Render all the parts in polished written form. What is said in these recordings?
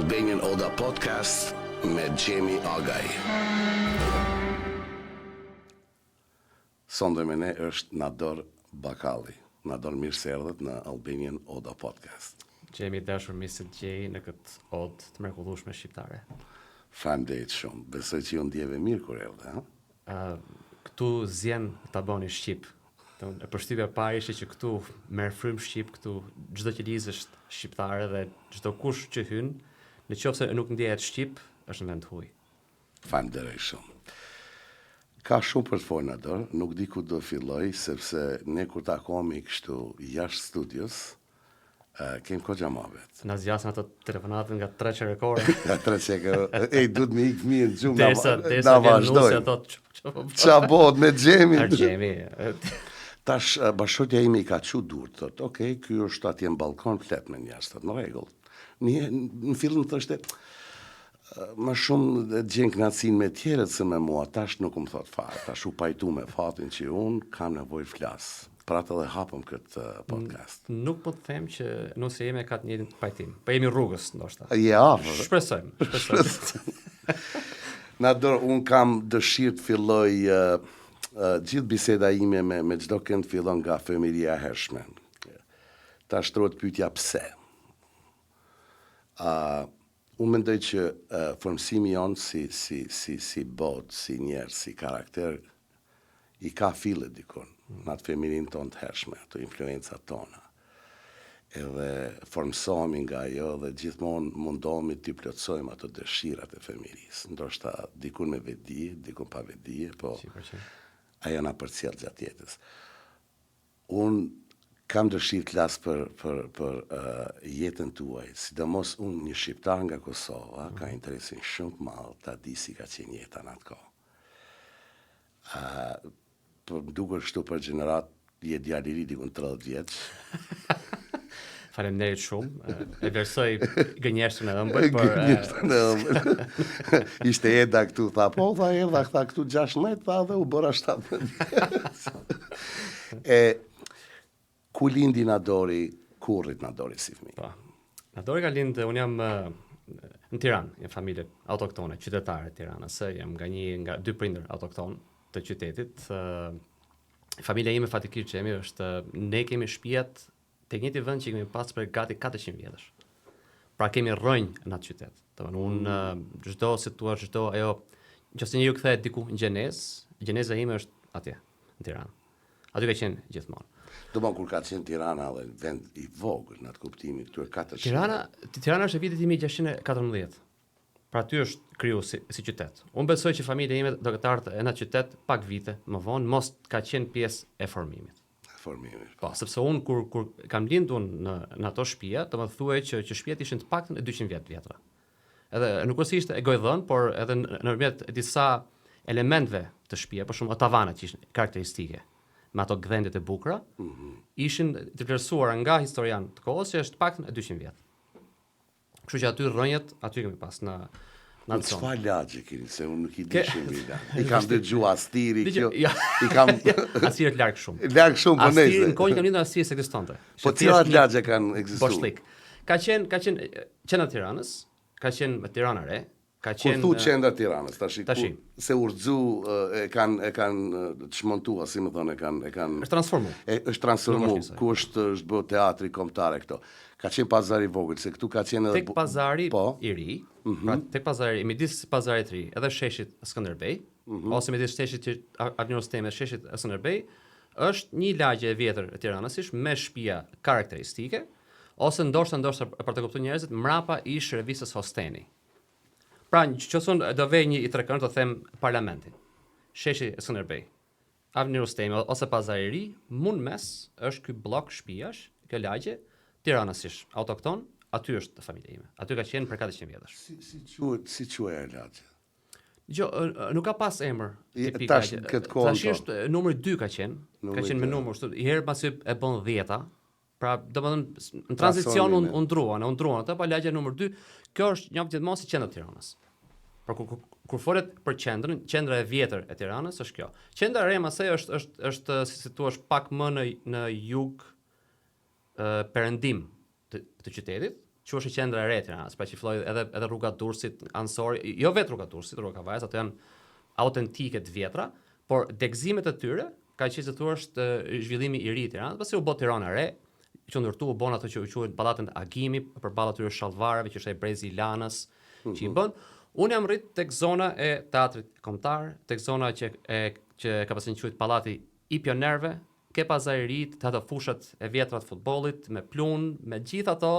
Albanian Oda Podcast me Gjemi Agaj. Sonde me ne është Nador Bakalli. Nador, mirë se erdhët në Albanian Oda Podcast. Gjemi dashur misit gjej në këtë odë të mrekullueshme shqiptare. Faleminderit shumë. Besoj që ju ndjeve mirë kur erdhe, ha? Këtu zjen ta bëni shqip. E përshtypja e parë ishte që këtu merr frymë shqip, këtu çdo që liz është shqiptare dhe çdo kush që hyn, nëse nuk ndjehet shqip, është në vend huaj. Faleminderit shumë. Ka shumë për të folur Nador, nuk di ku do filloj, sepse ne kur takohemi kështu jashtë studios, kem kohë mohabet. Na zgjasin ato telefonatën nga 3 çerekore. Nga 3 çerekore. Ej, duhet me ikë mirë në gjumë. Derisa vazhdoj. Qa bëhet me Gjemi? Gjemi. Tash bashkëshortja ime i ka çu dur, thotë, "Okej, ky është atje në balkon flet me njerëz, në rregull." Në fillim thoshte më shumë gjen kënaqësinë me tjerët se me mua, tash nuk më thot fare, tash u pajtu me fatin që unë kam nevojë flas. Pra të dhe hapëm këtë podcast. Nuk po të them që nëse jemi ka të njëjtin pajtim, po jemi rrugës ndoshta. Ja, shpresojmë. Nador, unë kam dëshirë të filloj gjithë biseda ime me çdo kënd fillon nga fëmijëria e hershme. Ta shtrohet pyetja pse. Unë mendoj që formësimi jonë si botë, si njerëz, si karakter, i ka fillë dikun, në atë fëmijërinë tonë të hershme, ato influencat tona. Edhe formësohemi nga ajo dhe gjithmonë mundohemi të plotësojmë ato dëshirat e fëmijërisë. Ndoshta dikun me vetdije, dikun pa vetdije, po ajo na përcjell gjatë jetës. Unë kam dëshirë të flas për jetën tuaj, sidomos unë një shqiptar nga Kosova, ka interesin shumë të madh ta di si ka qenë jeta në atë kohë. Për më duket kështu për gjenerat, je djalë i ri dikun 30 vjeç. Faleminderit shumë. E vlerësoj gënjeshtën e ëmbël, por ishte Eda këtu, tha, po, tha Eda, tha këtu 16, tha dhe u bëra 17. Ku lindi Nadori, ku rrit Nadori si fëmijë? Po. Nadori ka lindë, unë jam në Tiranë, një familje autoktone, qytetare të Tiranës, jam nga 2 prindër autokton të qytetit. Familja ime fatikisht që ne kemi shtëpiat të njëjti vend që kemi pas për gati 400 vjetësh. Pra kemi rrënjë në atë qytet. Unë çdo ajo, nëse njeriu kthehet diku në gjeneza ime është atje, në Tiranë. Aty ka qenë gjithmonë. Do kur ka qenë Tirana dhe vend i vogël në atë kuptimin, këtu e 400. Tirana është e vitit 1614. Pra aty është kriju si qytet. Unë besoj që familja ime do të ardhë në atë qytet pak vite më vonë, mos ka qenë pjesë e formimit. Po, sepse unë kur kam lindur në ato shtëpia, do të thuaj që shtëpiat ishin të paktën 200 vjetra. Edhe nuk është ishte e gojëdhën, por edhe nëpërmjet disa elementeve të shtëpia, për shembull tavanat që ishin karakteristike, me ato gdhendjet e bukura, ishin të vlerësuara nga historian të kohës që është të paktën 200 vjet. Kështu që aty rrënjët, aty kemi pas në çfarë lagje keni, se unë nuk i di shumë. I kam dëgjuar Astiri, i kam Astiri larg shumë. Larg shumë po nejse. Astiri në kohën kam lindur Astiri ekzistonte. Po cilat lagje kanë ekzistuar? Boshlik. Ka qenë qendra Tiranës, ka qenë Tirana Re, ka qenë Kur thu qendra Tiranës, tash se Urxhu e kanë çmontuar, si më thonë, e kanë është transformuar. Është transformuar, ku është bë teatri kombëtar këto. Ka qenë pazari i vogël, se këtu ka qenë edhe tek pazari i ri, pra tek pazari midis pazarit të ri, edhe sheshit Skënderbej, ose midis sheshit Avenue Steme, sheshit Skënderbej, është një lagje e vjetër e Tiranës me shtëpia karakteristike, ose ndoshta për të kuptuar njerëzit, mrapa ish revistës Hosteni. Pra, nëse do vej një i trekënd të them parlamentin. Sheshi Skënderbej, Avenue Steme ose pazari i ri, mund mes është ky blok shtëpiash, kjo lagje Tiranës ish autokton, aty është familja ime. Aty ka qenë për 400 vjetësh. Si quhet lagje? Nuk ka pas emër tipik. Tash këtë kohë. Tash është numri 2 ka qenë. Ka qenë me numër, i herë pasi e bën 10-a. Pra, domethënë në tranzicion u ndruan atë, pa lagja numër 2. Kjo është njoft gjithmonë si qendra e Tiranës. Pra kur folet për qendrën, qendra e vjetër e Tiranës është kjo. Qendra e re masaj është si thua pak më në jug perëndim të qytetit, që është qendra e re e Tiranës, pra që filloi edhe rruga Durrësit, Ansori, jo vetë rruga Durrësit, rruga Kavajës, ato janë autentike të vjetra, por degëzimet e tyre ka qenë se thua është zhvillimi i ri i Tiranës, pasi u bë Tirana e re, që ndërtu u bën ato që quhen pallatet e Agimi, përballë atyre shallvareve që është ai brezi i Lanës, që i bën. Unë jam rrit tek zona e teatrit kombëtar, tek zona që ka pasur quhet pallati i pionerëve, ke pazaririt, të ato fushat e vjetra të futbollit, me plun, me gjithë ato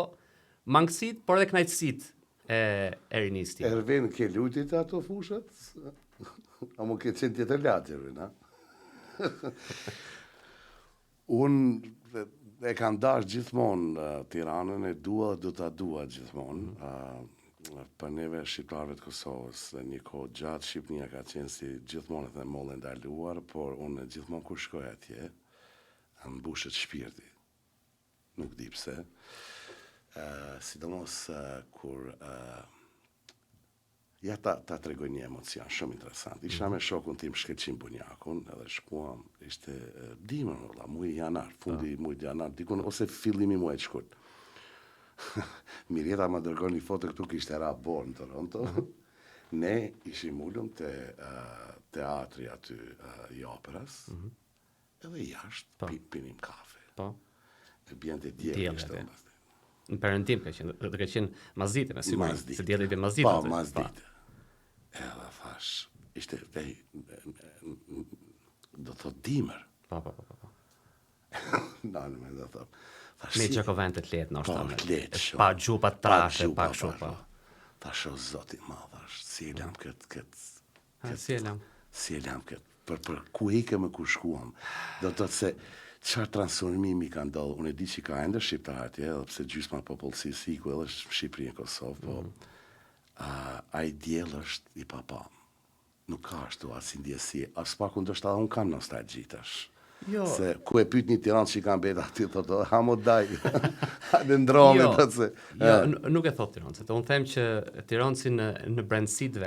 mangësit, por edhe kënaqësitë e rinisë. Ervin ke lutit ato fushat? A më ke qenë tjetër latë, Ervin, ha? Unë e kam dash gjithmonë Tiranën, e dua dhe do ta dua gjithmonë. Për neve shqiptarëve të Kosovës, dhe një kohë gjatë Shqipënia ka qenë si gjithmonë edhe mollë ndaluar, por unë gjithmonë kur shkoj atje, mbushet shpirti. Nuk di pse. Sidomos kur ja ta tregoj një emocion shumë interesant. Isha me shokun tim Shkelqin Bunjakun, edhe shkuam, ishte dimër, muaj janar, fundi muajit janar, dikun ose fillimi muajit shkurt. Mirjeta më dërgon një foto këtu, kishte rabor në Toronto. Ne ishim ullum të teatri aty i operas, edhe jashtë pinim kafe. E bjen të djelë. Në perëndim ka qenë mazite, me sigurisht, se djelit e mazite. Po, mazite. Edhe thash, ishte, do thot dimër. Po. Nane me do thot. Me që ko vend të letë, në është letë shumë. Pa gjupa trashe, pa shumë. Thash o zoti ma, thash, si e lam këtë. Si e lam? Si e lam këtë. Për ku ike me ku shkuam. Do të se, çfarë transformimi ka ndodhur? Unë e di që ka ende shqiptar atje, edhe pse gjysma popullsisë iku edhe Shqipëri e Kosovë, po ai diell është i papam. Nuk ka ashtu as ndjesi, as pak ndoshta unë kam nostalgji tash. Jo. Se ku e pyet një Tiranë që kanë beta aty thotë, ha mo daj. Hajde ndromi atë se. Jo, nuk e thot Tiranë, unë them që Tiranësi në brendësitë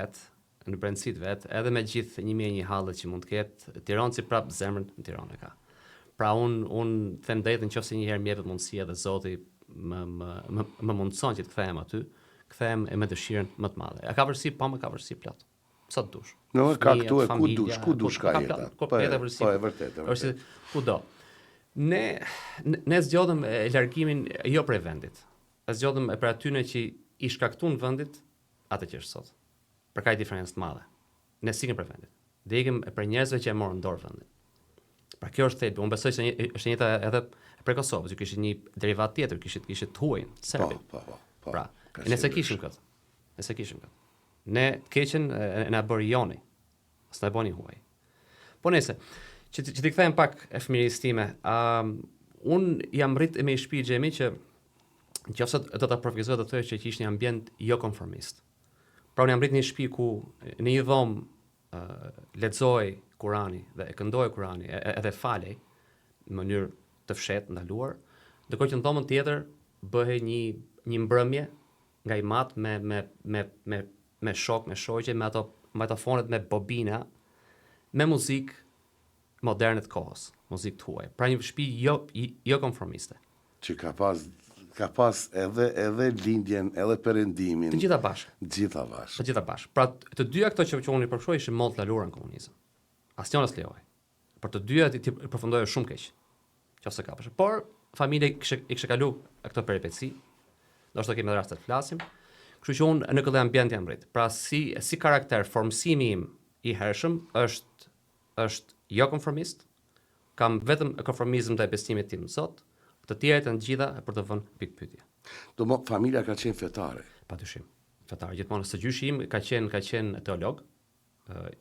vet, edhe me gjithë 1001 hallet që mund të ketë, Tiranësi prap zemrën në Tiranë ka. Pra unë them drejtën nëse një herë m'jepet mundësia dhe Zoti më mundson që të kthehem aty, kthehem me dëshirën më të madhe. A ka vërsi, po më ka vërsi plot. Sa të dush. No, ka këtu e ku dush ka jeta. Po e vërtet. Është kudo. Ne zgjodhëm largimin jo prej vendit. E zgjodhëm për atyne që i shkaktuan vendit atë që është sot. Për ka diferencë të madhe. Ne sikim për vendit. Dhe ikim për njerëzve që e morën dorë vendin. Pra kjo është thelbi. Unë besoj se është njëta edhe për Kosovës, që kishte një derivat tjetër, kishte tuajin, serbin. Po. Pra, nëse kishim këtë. Ne të keqen e na bëri joni. S'na bëni huaj. Po nëse që t'i kthejmë pak e fëmirisë time, unë jam rrit me i shpi Xhemi që nëse do ta përfaqësoj do të thojë që ishte një ambient jo konformist. Pra unë jam rrit në një shtëpi ku në një dhomë lexoj Kurani dhe e këndoj Kurani edhe falej në mënyrë të fshehtë, ndaluar, ndërkohë që në dhomën tjetër bëhej një mbrëmje nga i mat me shok, me shoqe, me ato microfonet me bobina, me muzikë moderne të kohës, muzikë të huaj. Pra një shtëpi jo konformiste. Që ka pas edhe lindjen, edhe perëndimin. Të gjitha bashkë. Të gjitha bashkë. Pra të dyja këto që unë i përshkruaj ishin mollë të laluara në komunizëm. Asnjëra s'lejoi. Por të dyja ti përfundoi shumë keq. Qofse ka pashë. Por familja i kishte kalu këto peripeci. Ndoshta kemi raste të flasim. Kështu që unë në këtë ambient jam rrit. Pra si karakter, formësimi im i hershëm është jo konformist. Kam vetëm konformizëm të bestimit tim sot. Të tjerët janë gjitha për të vënë pikë pyetje. Familja ka qenë fetare. Patyshim. Fetare gjithmonë. Së gjyshi im ka qenë teolog,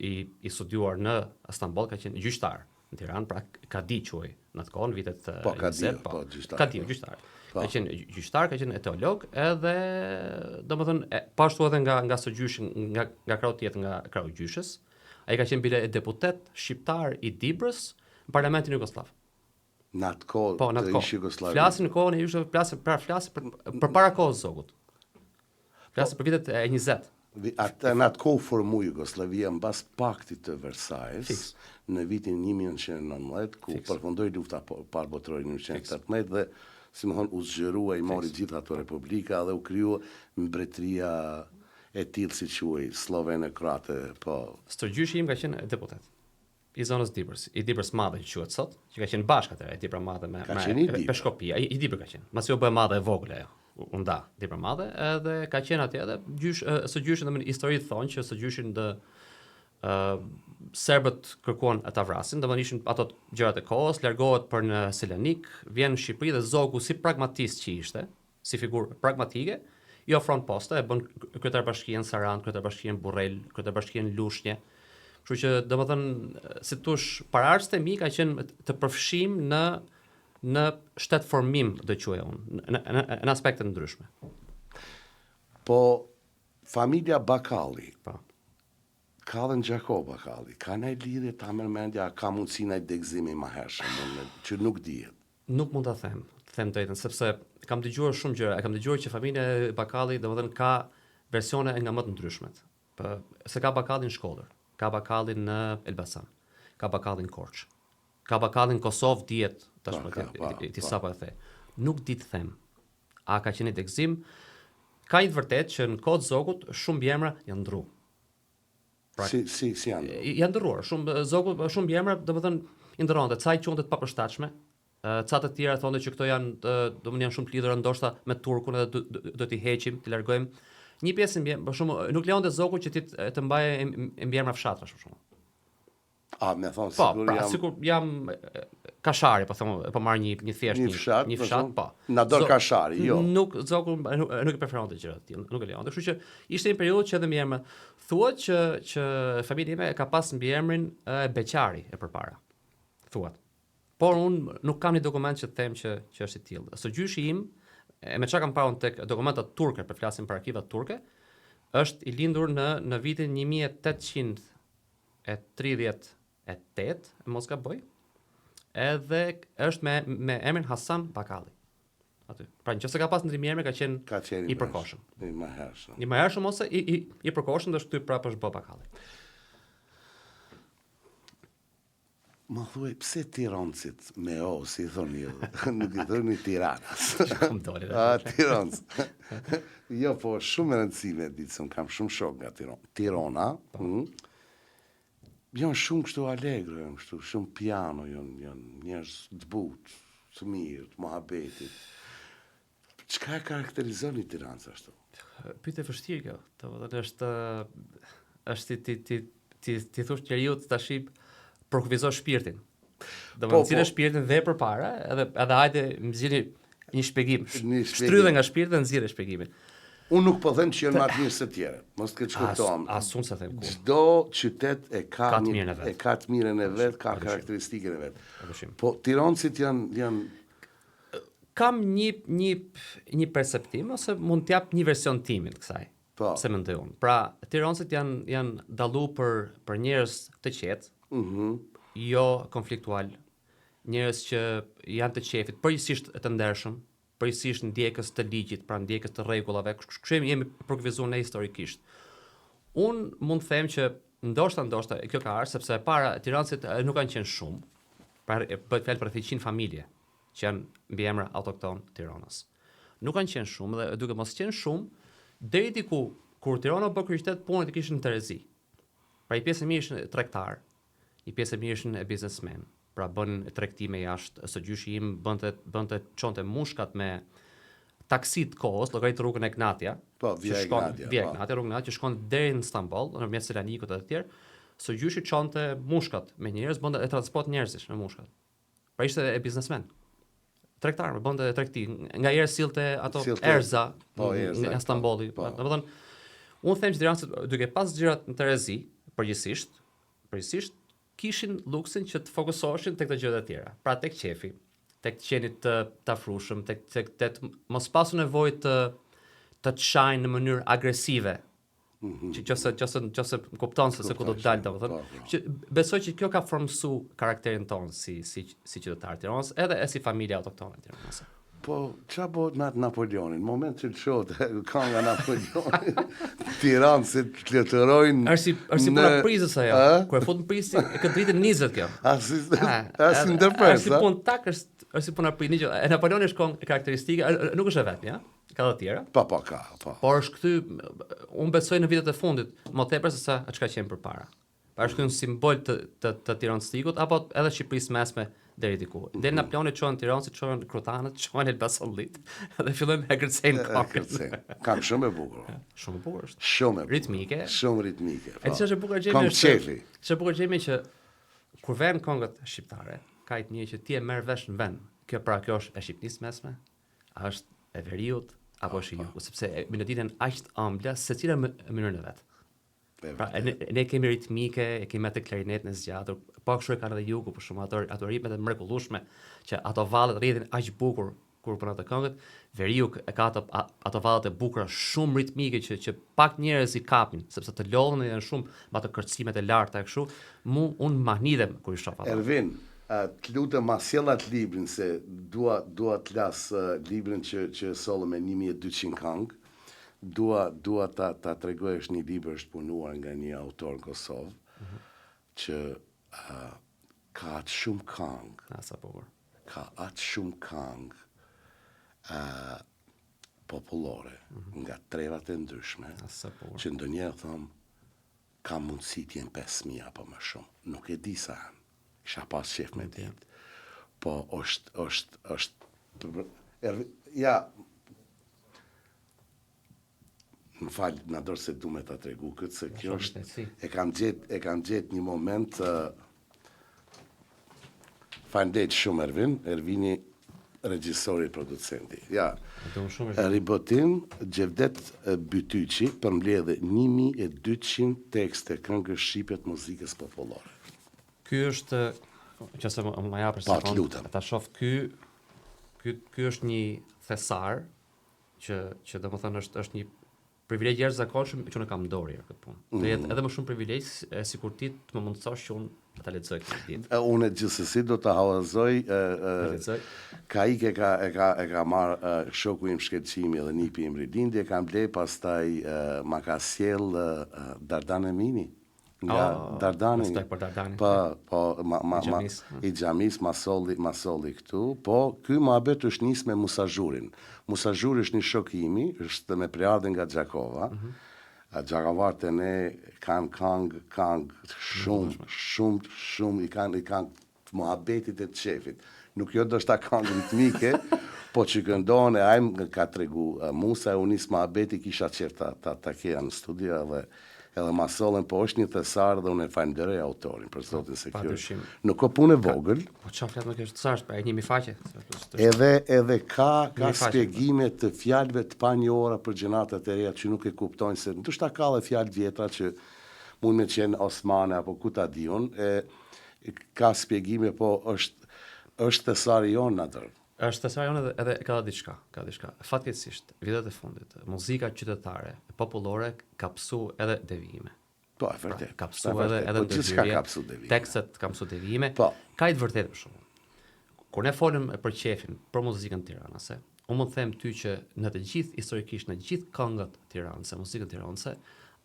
i studiuar në Istanbul, ka qenë gjyqtar në Tiranë, pra ka di quaj në atë kohë në vitet 20. Ka di gjyqtar. Ka qenë gjyqtar, ka qenë teolog, edhe domethënë pashtu edhe nga së gjyshi, nga krau tjetër nga krau gjyshës. Ai ka qenë bile deputet shqiptar i Dibrës në Parlamentin Jugosllav. Në atë kohë të ish Jugosllavi. Flasin në kohën e Jugosllavisë, flasin për para kohës zogut. Flasin për vitet e 20. Në atë kohë formu Jugoslavia mbas paktit të Versajës në vitin 1919, ku përfundoi lufta parë botërore në 1918 dhe si më thonë, u zgjerua, i mori gjitha ato republika dhe u kriju mbretëria e tillë si quaj, slovene, kroate, po. Stërgjyshi im ka qenë deputet i zonës Dibrës, i Dibrës Madhe që quhet sot, që ka qenë bashkë atëherë, Dibra Madhe me Peshkopia, i Dibër ka qenë. Masi u bë madhe e vogël ajo. U nda Dibra Madhe, edhe ka qenë atje edhe së gjyshin dhe historitë thonë që së gjyshin dhe serbët kërkuan ata vrasin, domethënë ishin ato gjërat e kohës, largohet për në Selanik, vjen në Shqipëri dhe Zogu si pragmatist që ishte, si figurë pragmatike, i ofron poste, e bën kryetarbashkia në Sarandë, kryetarbashkia në Burrel, kryetarbashkia në Lushnjë. Kështu që domethënë si thosh paraardhësit e mi ka qenë të përfshim në shtet formim do quaj unë, në aspekte ndryshme. Po familja Bakalli. Po. Kallën Gjakob Bakalli, ka ndaj lidhje ta merr mendja, ka mundësi ndaj degëzimi më hershëm, që nuk dihet. Nuk mund ta them drejtën, sepse kam dëgjuar shumë gjëra, kam dëgjuar që familja e Bakalli domethënë ka versione nga më të ndryshmet. Po se ka Bakallin në Shkodër, ka Bakallin në Elbasan, ka Bakallin në Korçë, ka Bakallin në Kosovë dihet tashmë ti sapo e the. Nuk di të them. A ka qenë degëzim? Ka një të vërtetë që në kohë Zogut shumë bjemra janë ndruar. Si janë? Janë ndërruar, shumë bjemra, domethënë i ndërronte, ca i quante të papërshtatshme, ca të tjera thonë që këto janë domethënë janë shumë të lidhura ndoshta me turkun edhe do t'i heqim, t'i largojmë. Një pjesë për shembull, nuk lejonte Zogu që ti të mbaje mbjemra fshatra për shembull. A, me thonë sigur jam kashari, po them, po marr një thjesht një fshat, po. Na dor kashari, jo. Nuk Zogu nuk e preferonte gjërat të tilla, nuk e lejonte. Kështu që ishte një periudhë që edhe mbjemra thuhet që familja ime ka pas mbiemrin e Beqari e përpara. Thuhet. Por unë nuk kam një dokument që të them që është i tillë. Së gjyshi im, me çka kam parë tek dokumentat turke, për flasim për arkivat turke, është i lindur në vitin 1838, mos gaboj. Edhe është me emrin Hasan Bakalli. Aty. Pra nëse ka pas ndërmjetëme ka qenë i përkohshëm. I mëhershëm. I mëhershëm ose i përkohshëm dhe shty prapë është bë Bakalli. Më thuaj, pse Tirancit me o, si thoni ju, nuk i thoni Tiranas. Tiranc. Jo, po shumë rëndësime ditë, kam shumë shok nga Tirana. Janë shumë kështu allegro, janë kështu shumë piano, janë njerëz të butë, të mirë, të mohabetit. Çka e karakterizon një Tirancë ashtu? Pyetje vështirë kjo. Është ti thosh njeriu tash përkufizo shpirtin. Nxirë shpirtin dhe përpara, edhe hajde nxirri një shpjegim. Shtrydhe nga shpirti dhe nxirë shpjegimin. Unë nuk po them që janë më të mirë se të tjerë. Mos të shkuptojmë. Asun se them ku. Çdo qytet ka të mirën e vet, ka karakteristikën e vet. Po tirancit janë kam një perceptim ose mund të jap një version timin të kësaj. Po. Se mendoj unë. Pra, tirancit janë dallu për njerëz të qetë. Jo konfliktual, njerëz që janë të qefit, përgjithsisht të ndershëm, përgjithsisht ndjekës të ligjit, pra ndjekës të rregullave, kështu jemi përkufizuar ne historikisht. Unë mund të them që ndoshta kjo ka ardhur sepse para tirancit nuk kanë qenë shumë, pra bëhet fjalë për 100 familje që janë mbiemra autokton të Tiranës. Nuk kanë qenë shumë dhe duke mos qenë shumë, deri diku kur Tirana bë kryeqytet, punët i kishin në Terezi. Pra i pjesë e mirë ishin tregtar, i pjesë e mirë ishin e biznesmen. Pra bën tregtime jashtë, së gjyshi im çonte mushkat me taksit kohës, llogarit rrugën e Gnatja. Po, via Gnatja, rrugën Gnatja që shkon deri në Stamboll, nëpërmjet Selanikut edhe të tjerë. Së gjyshi çonte mushkat me njerëz, bënte transport njerëzish me mushkat. Pra ishte e biznesmen. Tregtar, bënte tregti, nga herë sillte ato erza në Stambolli. Domethënë, unë them që tirancët duke pas gjërat në Terezi, përgjithsisht kishin luksin që të fokusoheshin tek të gjërat e tjera. Pra tek qefi, tek qenit të afrushëm, tek mos pasu nevojë të çajnë në mënyrë agresive. Qëse kupton se ku do të dalë, domethënë. Besoj që kjo ka formsu karakterin tonë si qytetar të Tiranës, edhe si familja autoktone të Tiranës. Po, qa bo natë Napoleonin? Moment që të shohët, ka nga Napoleonin, Tiranë se të kletërojnë... Është si puna prizës ajo, kur e fut në prizë, e këtë dritën 20 kjo. Asi ndërpres, Është si punë tak, është si puna prizë. E Napoleoni është këngë karakteristike, nuk është e vetëm, ja? Ka dhe tjera. Pa, ka. Por është këty, unë besoj në vitet e fundit, më tepër se sa çka qenë përpara. Pa është këtu simbol të Tiranëstikut apo edhe Shqipërisë mesme deri diku. Deri Napoleoni çon Tiranë, si çon Krotanët, çon Elbasanlit. Dhe fillojmë me kërcejnë kokën. Kam shumë e bukur. Shumë e bukur është. Shumë e bukur. Ritmike. Shumë ritmike. E ç'është e bukur gjemi është. Ç'është e bukur gjemi që kur vjen këngët shqiptare, ka të një që ti e merr vesh në vend. Kjo është e Shqipërisë mesme, a është e Veriut apo është e Jugut, sepse melodinë aq të ëmbla secila në mënyrën e vet. Pra, ne kemi ritmike, e kemi atë klarinet në zgjatur, po kështu e kanë edhe Jugu, për shumë ato ritmet e mrekullueshme, që ato vallet rritin aq bukur kur punon ato këngët. Veriu e ka ato vallet e bukura shumë ritmike që pak njerëz i kapin, sepse të lodhën janë shumë me ato kërcimet e larta kështu. Unë mahnidhem kur i shoh ato. Ervin, të lutem ma sjellat librin se dua të las librin që sollë me 1200 këngë. Dua ta tregoj, është një libër është punuar nga një autor në Kosovë, që ka atë shumë këngë. Ka atë shumë këngë popullore, nga trevat e ndryshme, që ndonjëherë thom, ka mundësi t'jen 5.000 apo më shumë. Nuk e di sa janë. Kisha pas qef me ditë. Po është ja, më falë, në dorë se du me ta tregu këtë, se kjo është, e kam gjetë një moment, faleminderit shumë Ervini, regjisori e producenti. Ja, Ribotin Gjevdet Bytyqi përmbledhe 1200 tekste këngësh shqipe të muzikës popullore. Ky është, që se më japër sekundë, ta shoh ky është një thesar që domethënë është një privilegj jashtëzakonshëm që unë kam dorë këtë punë. Do jetë edhe më shumë privilegj sikur ti të më mundësosh që unë ta lexoj këtë ditë. Unë gjithsesi do ta hallazoj. Ka marr shoku im shkëlqimi dhe nipi im rilindje, kam ble, pastaj ma ka sjell Dardane Mini. Nga Dardani. Po, i Xhamis ma solli këtu, po ky muhabet është nis me Musazhurin. Musazhuri është një shok imi, është me preardhje nga Gjakova. Gjakavarët e ne kanë këngë shumë, i kanë të muhabetit e të shefit. Nuk jo do shta këngë ritmike, po që këndohen e ajmë ka tregu Musa, u nis muhabeti, kisha qerë ta keja në studio edhe ma sollen, po është një thesar dhe unë e falenderoj autorin për zotin se kjo nuk ka punë vogël. Po çfarë flet më kjo është thash, pra e njëmi faqe. Edhe ka shpjegime të fjalëve të panjohura për gjenatat e reja që nuk e kuptojnë, se ndoshta ka edhe fjalë vjetra që mund me qenë osmane apo ku ta di unë, ka shpjegime, po është thesari jonë natër. Është thesari jonë edhe ka diçka. Fatkeqësisht, vitet e fundit, muzika qytetare, popullore ka psu edhe devijime. Po, e vërtet. Ka psu edhe devijime. Tekstet ka psu devijime. Ka i të vërtetë për shkakun. Kur ne folëm për qefin, për muzikën tiranase, unë mund të them ty që në të gjithë historikisht, në gjithë këngët tiranase, muzikën tiranase,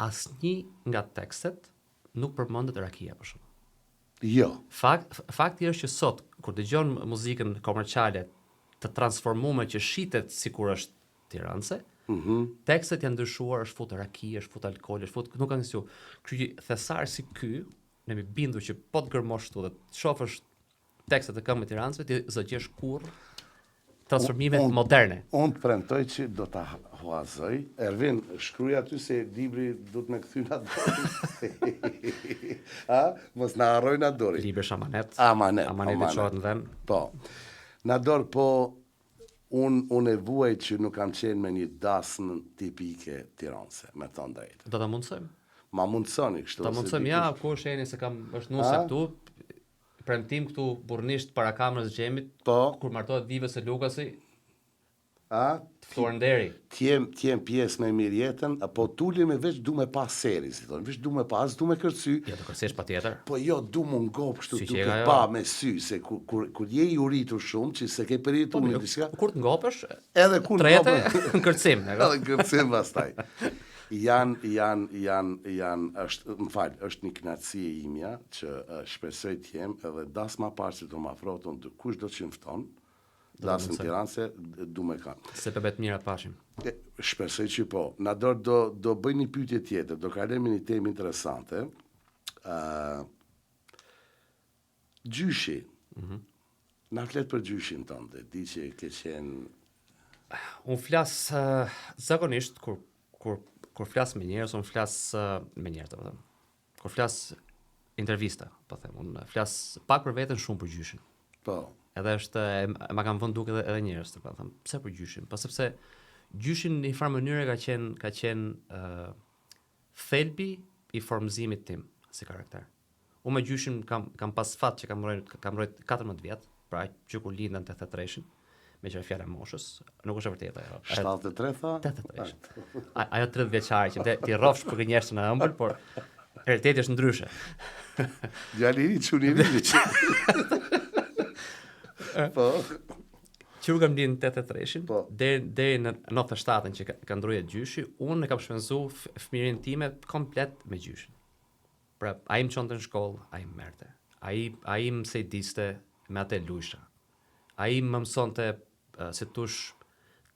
asnjë nga tekstet nuk përmendet rakia për shkakun. Jo. Fakti është që sot kur dëgjon muzikën komerciale të transformuar që shitet sikur është tiranse, tekstet janë ndryshuar, është fut raki, është fut alkool, është fut, nuk ka nisi. Ky thesar si ky, ne mi bindur që po të gërmosh këtu dhe të shohësh tekstet e këmbëve tiranësve, ti zgjesh kurrë transformime moderne. Unë të premtoj që do ta huazoj. Ervin, shkruaj aty se libri do të më kthy në dorë. Mos na harroj në dorë. Libri Amanet. Amanet çohet në vend. Po. Në dorë, po unë e vuaj që nuk kam qenë me një dasmë tipike tiranëse, me thënë drejtë. Do ta mundsojmë. Ma mundsoni kështu. Ta mundsojmë, ja, ku është jeni se kam është nuse këtu. Premtim këtu burrnisht para kamerës xhemit, kur martohet Dives e Lukasi. Të ftuar deri. T'jem pjesë me mirë jetën, apo t'ulim e veç du me pas seri, si thonë, veç du me pas, du me kërcy. Jo, të kërcesh patjetër. Po jo, du më ngop kështu Sy që duke e ka pa jo. me sy, se kur je i uritur shumë, që se ke peritur me diçka, Kur të ngopësh, edhe kur trete ngopën- në kërcim. edhe kërcim pastaj. Më fal, është një kënaqësi e imja që shpresoj të jem edhe das ma parë që do më afroton të kush do të shëmfton, das në Tiranë se du me kanë. Se pebet mira pashim. Shpresoj që po. Na do bëj një pyetje tjetër, do kalojmë një temë interesante. Gjyshi. Na flet për gjyshin tënde, di që ke qenë Unë flas zakonisht kur flas me njerëz, unë flas me njerëz, do të them. Kur flas intervista, po them, unë flas pak për veten, shumë për gjyshin. po. Edhe është ma kanë vënë duke edhe njerëz të them, pse për gjyshin? Po sepse gjyshin në një farë mënyrë ka qenë thelbi i formëzimit tim si karakter. Unë me gjyshin kam pas fat që kam mbrojt 14 vjet, pra që kur lindën 83-shin, me që fjala e moshës, nuk është e vërtetë ajo. 73 tha? 83. Ajo 30 vjeçare që ti rrofsh për gënjeshtën e ëmbël, por realiteti është ndryshe. Djaliri çuniri. Po. Që kam lind 83-shin, Po. deri në 97-ën që ka ndruje gjyshi, unë e kam shpenzu fëmijërinë time komplet me gjyshin. Pra, ai më çonte në shkollë, ai më merrte. Ai më sejdiste me atë lujsha. Ai më mësonte si tush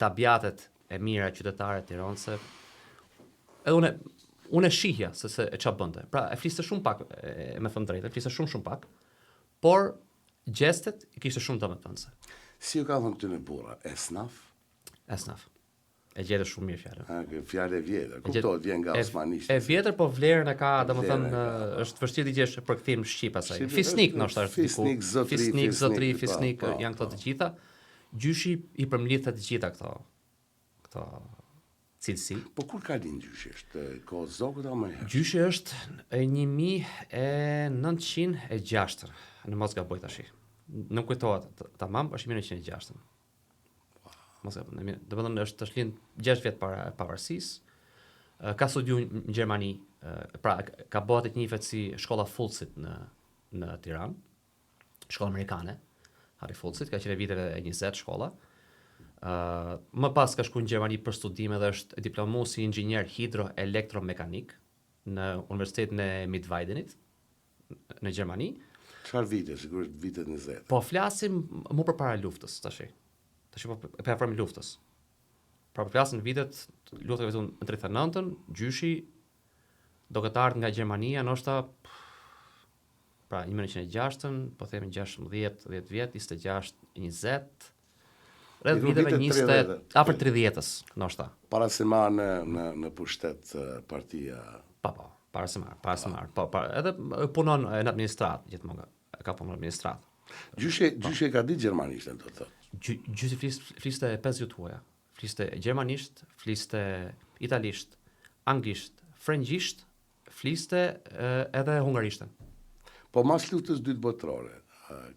tabiatet e mira qytetare të Tiranës. Edhe unë e shihja se ç'a bënte. Pra, e fliste shumë pak, me thënë drejtë, e fliste shumë pak, por gjestet i kishte shumë domethënëse. Si ju ka thënë këtyne burra, esnaf? Esnaf. E gjetë shumë mirë fjalën. Fjalë e vjetër, kuptohet, vjen nga osmanisht. E vjetër, po vlerën e ka, domethënë, Vlerën e është vështirë të gjesh përkthim shqip asaj. Shqip, Fisnik është- ndoshta është fisnik, diku. zotri, Fisnik, zotri, fisnik, fisnik, po, janë këto po. të gjitha. Gjyshi i përmlidhet të gjitha këto cilësi. Po kur ka lind gjyshi? Është kohë zogut apo më herë? Gjyshi është e 1906, në mos gaboj tash. Nuk kujtohet tamam, është 1906. Mos e do të thonë është lind 6 vjet para pavarësisë. Ka studiuar në Gjermani, pra ka bëhet të njihet si shkolla Fulsit në Tiranë. Shkolla amerikane. Harry Fulsit ka qenë viteve e 20 shkolla. Më pas ka shkuar në Gjermani për studime dhe është diplomuar si inxhinier hidroelektromekanik në Universitetin e Midweidenit në Gjermani. Çfarë vite? Sigurisht vitet 20. Po flasim më përpara luftës tash. Tash po për afërm luftës. Pra po flasim në vitet lufta e në 39-ën, gjyshi do të ardhë nga Gjermania, ndoshta pra 1906-ën, po themi 16, 10 vjet, 26, 20, rreth viteve 20, afër 30-s, ndoshta. Para se ma në pushtet partia. Po, para se marr. Po, edhe punon në administrat, gjithmonë ka punon në administrat. Gjyshi ka ditë gjermanisht, do të thotë. Gjyshi fliste 5 gjuhë huaja. Fliste gjermanisht, fliste italisht, anglisht, frëngjisht, fliste edhe hungarishtën. Po mas luftës dytë botërore,